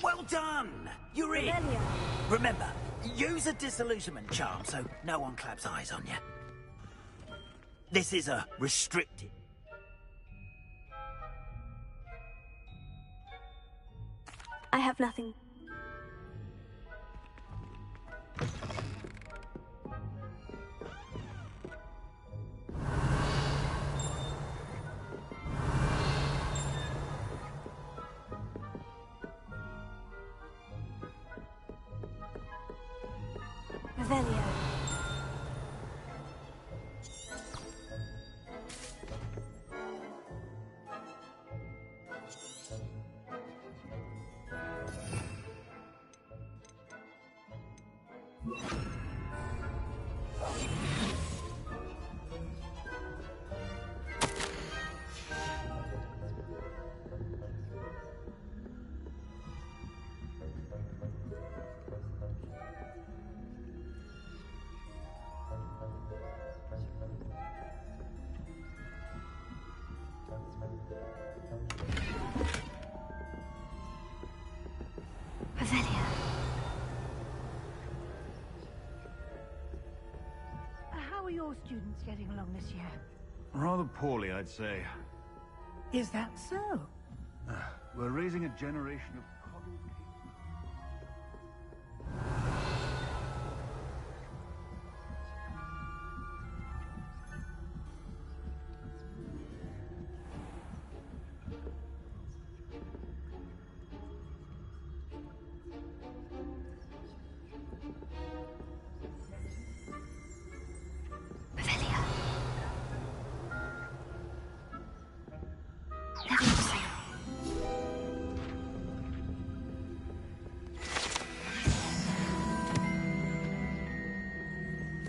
Well done! You're in! Remember, use a disillusionment charm so no one claps eyes on you. This is a restricted... I have nothing. Revelio. Revelio. How are your students getting along this year? Rather poorly, I'd say. Is that so? We're raising a generation of coddled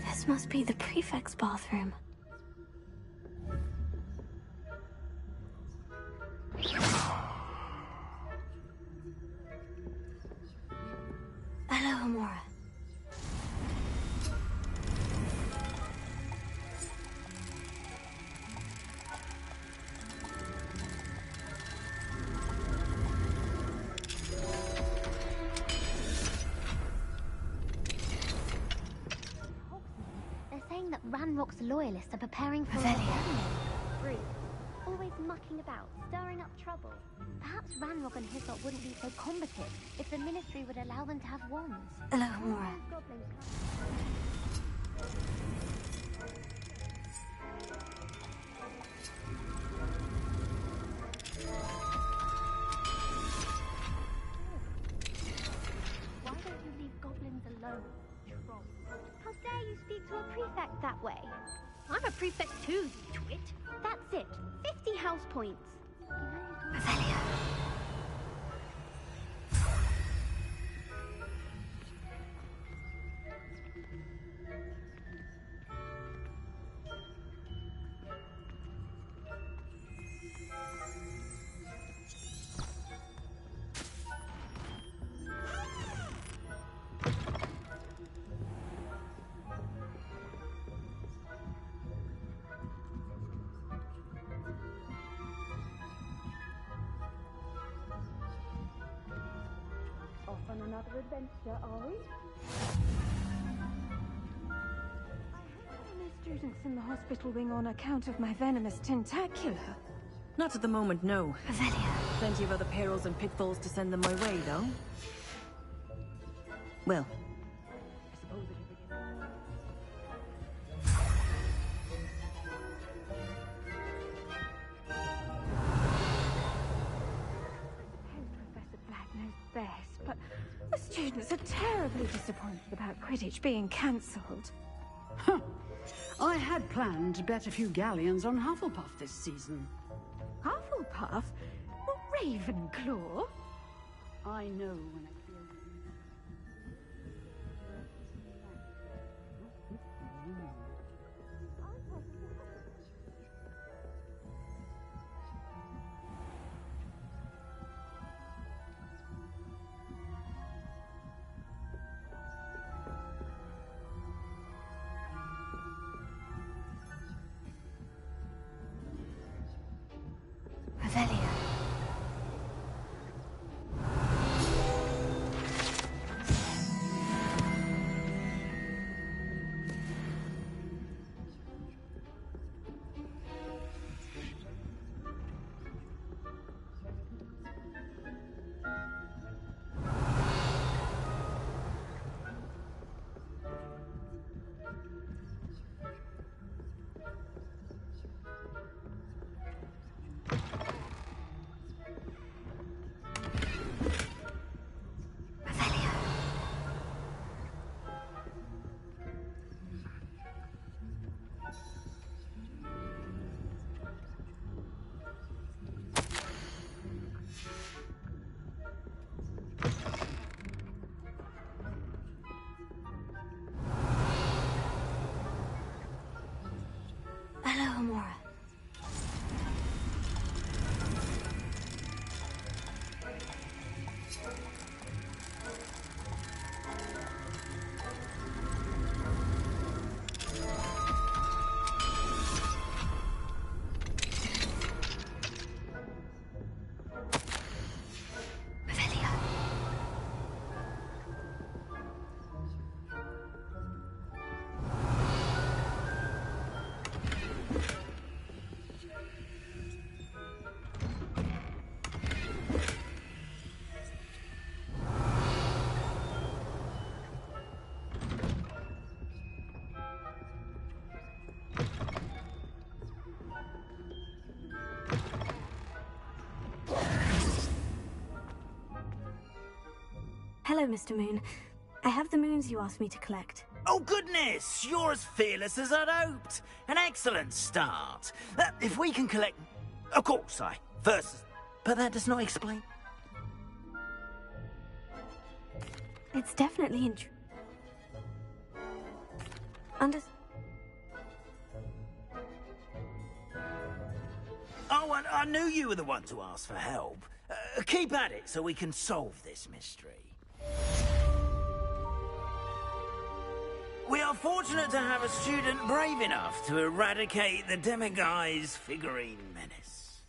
This must be the prefect's bathroom. Alohomora. They're saying that Ranrock's loyalists are preparing for a Revelio. rebellion. Rude. Always mucking about, stirring up trouble. Perhaps Ranrock and his lot wouldn't be so combative if the Ministry would allow them to have wands. Alohomora. Why don't you leave goblins alone, troll? How dare you speak to a prefect that way? I'm a prefect too, you twit. That's it. 50 house points. Revelio. on another adventure, are we? No students in the hospital wing on account of my venomous tentacular. Not at the moment, no. Plenty of other perils and pitfalls to send them my way, though. Well, I suppose Professor Black knows best, but the students are terribly disappointed about Quidditch being cancelled. I had planned to bet a few galleons on Hufflepuff this season. Hufflepuff? Not Ravenclaw? I know when I feel... Hello, Amora. Hello, Mr. Moon. I have the moons you asked me to collect. Oh, goodness! You're as fearless as I'd hoped. An excellent start. If we can collect... Of course, first... But that does not explain... It's definitely Oh, I knew you were the one to ask for help. Keep at it so we can solve this mystery. We are fortunate to have a student brave enough to eradicate the Demiguise figurine menace.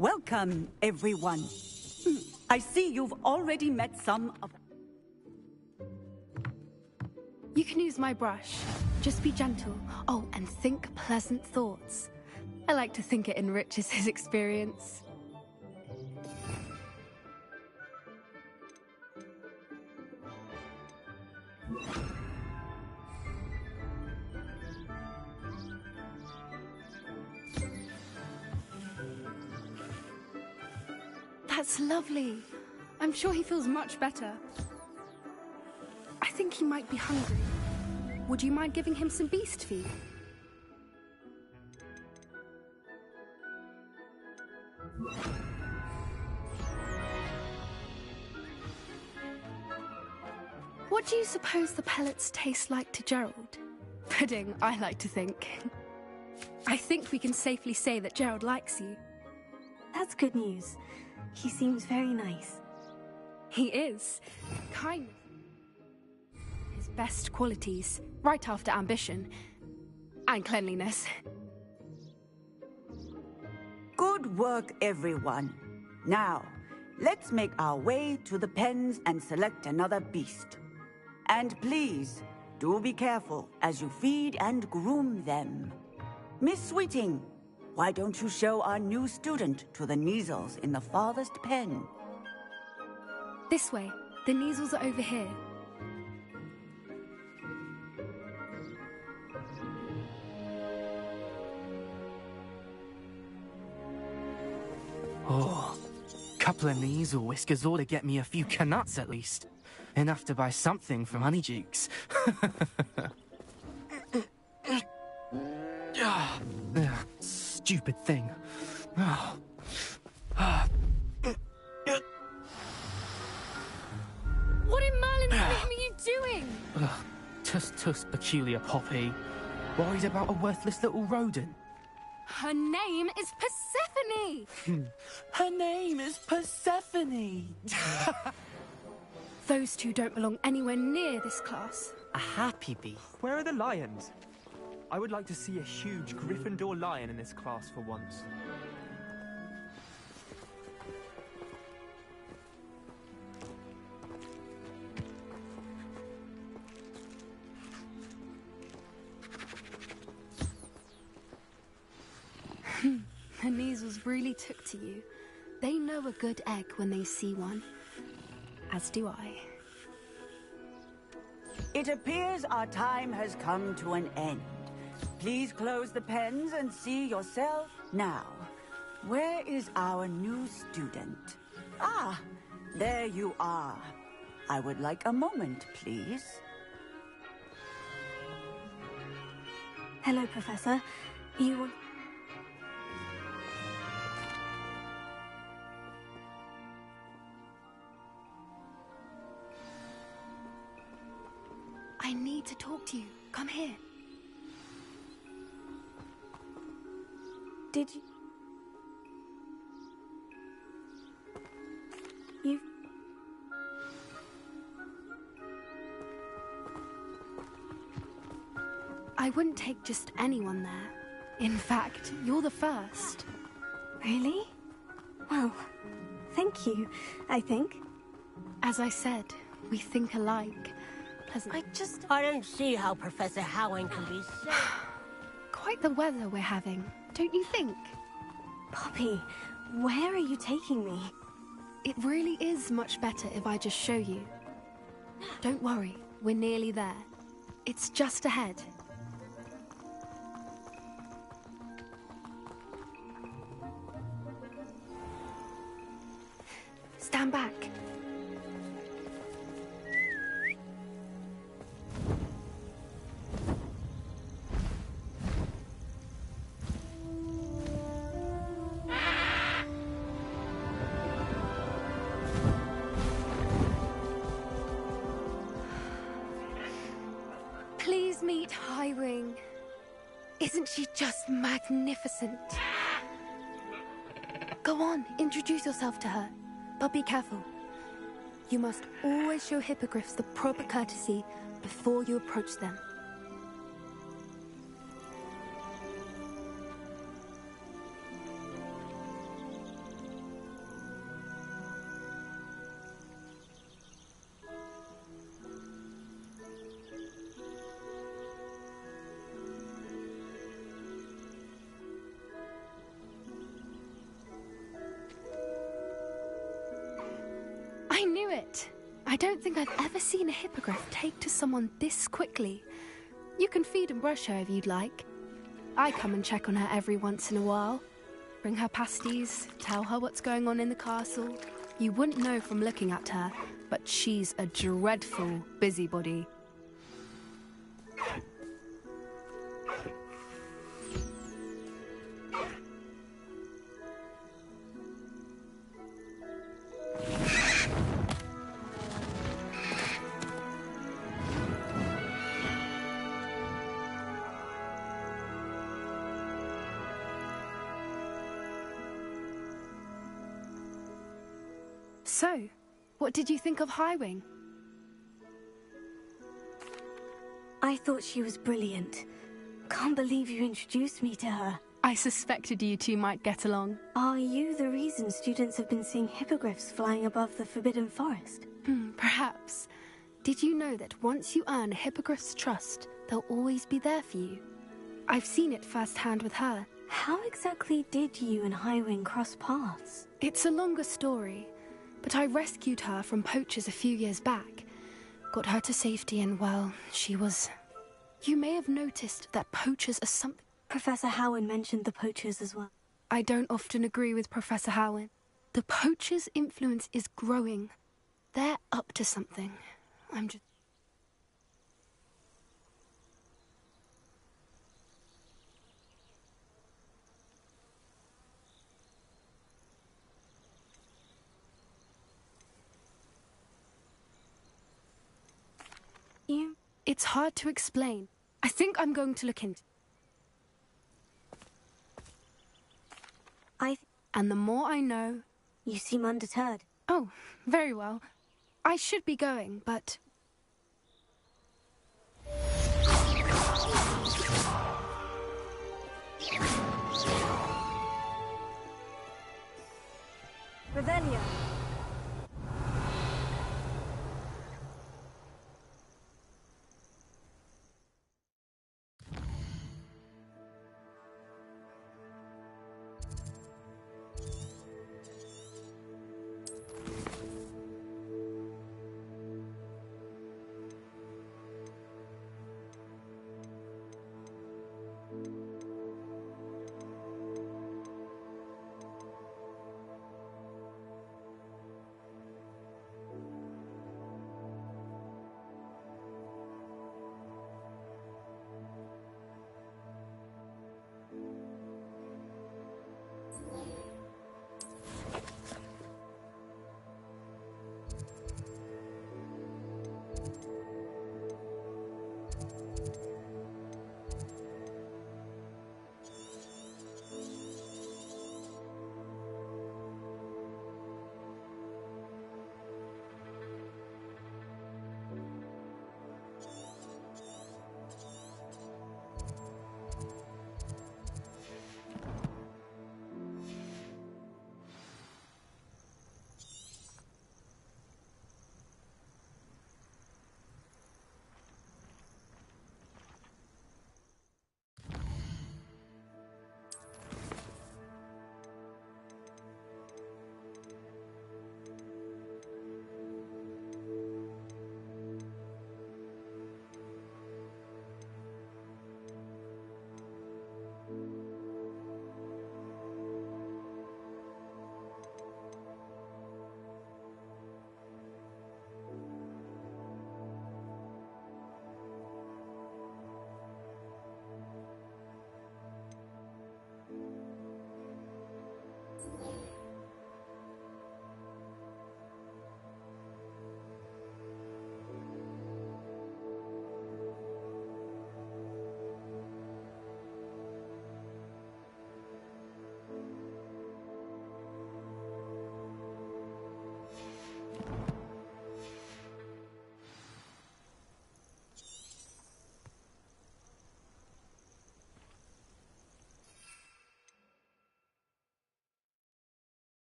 Welcome, everyone. I see you've already met some of... You can use my brush. Just be gentle. Oh, and think pleasant thoughts. I like to think it enriches his experience. That's lovely. I'm sure he feels much better. I think he might be hungry. Would you mind giving him some beast feed? What do you suppose the pellets taste like to Gerald? Pudding, I like to think. I think we can safely say that Gerald likes you. That's good news. He seems very nice. He is. Kindness. His best qualities, right after ambition. And cleanliness. Good work, everyone. Now, let's make our way to the pens and select another beast. And please, do be careful as you feed and groom them. Miss Sweeting, why don't you show our new student to the Neasels in the farthest pen? This way. The Neasels are over here. Oh, couple of Neasel whiskers ought to get me a few canuts at least. Enough to buy something from Honeydukes. Stupid thing. What in Merlin's name are you doing? Tuss, peculiar Poppy. Worried about a worthless little rodent? Her name is Persephone! Her name is Persephone! Those two don't belong anywhere near this class. A happy bee. Where are the lions? I would like to see a huge Gryffindor lion in this class for once. The Neasels really took to you. They know a good egg when they see one. As do I. It appears our time has come to an end. Please close the pens and see yourself now. Where is our new student? Ah, there you are. I would like a moment, please. Hello, Professor. You want... I need to talk to you. Come here. Did you... You... I wouldn't take just anyone there. In fact, you're the first. Really? Well, thank you, I think. As I said, we think alike. I don't see how Professor Howing can be so... Quite the weather we're having, don't you think? Poppy, where are you taking me? It really is much better if I just show you. Don't worry, we're nearly there. It's just ahead. Stand back. Please meet Highwing. Isn't she just magnificent? Go on, introduce yourself to her. But be careful. You must always show hippogriffs the proper courtesy before you approach them. I don't think I've ever seen a hippogriff take to someone this quickly. You can feed and brush her if you'd like. I come and check on her every once in a while. Bring her pasties, tell her what's going on in the castle. You wouldn't know from looking at her, but she's a dreadful busybody. So, what did you think of Highwing? I thought she was brilliant. Can't believe you introduced me to her. I suspected you two might get along. Are you the reason students have been seeing hippogriffs flying above the Forbidden Forest? Perhaps. Did you know that once you earn a hippogriff's trust, they'll always be there for you? I've seen it firsthand with her. How exactly did you and Highwing cross paths? It's a longer story, but I rescued her from poachers a few years back. Got her to safety and, well, she was... You may have noticed that poachers are something... Professor Howen mentioned the poachers as well. I don't often agree with Professor Howen. The poachers' influence is growing. They're up to something. I'm just... It's hard to explain. I think I'm going to look into... And the more I know... You seem undeterred. Oh, very well. I should be going, but... Revelio.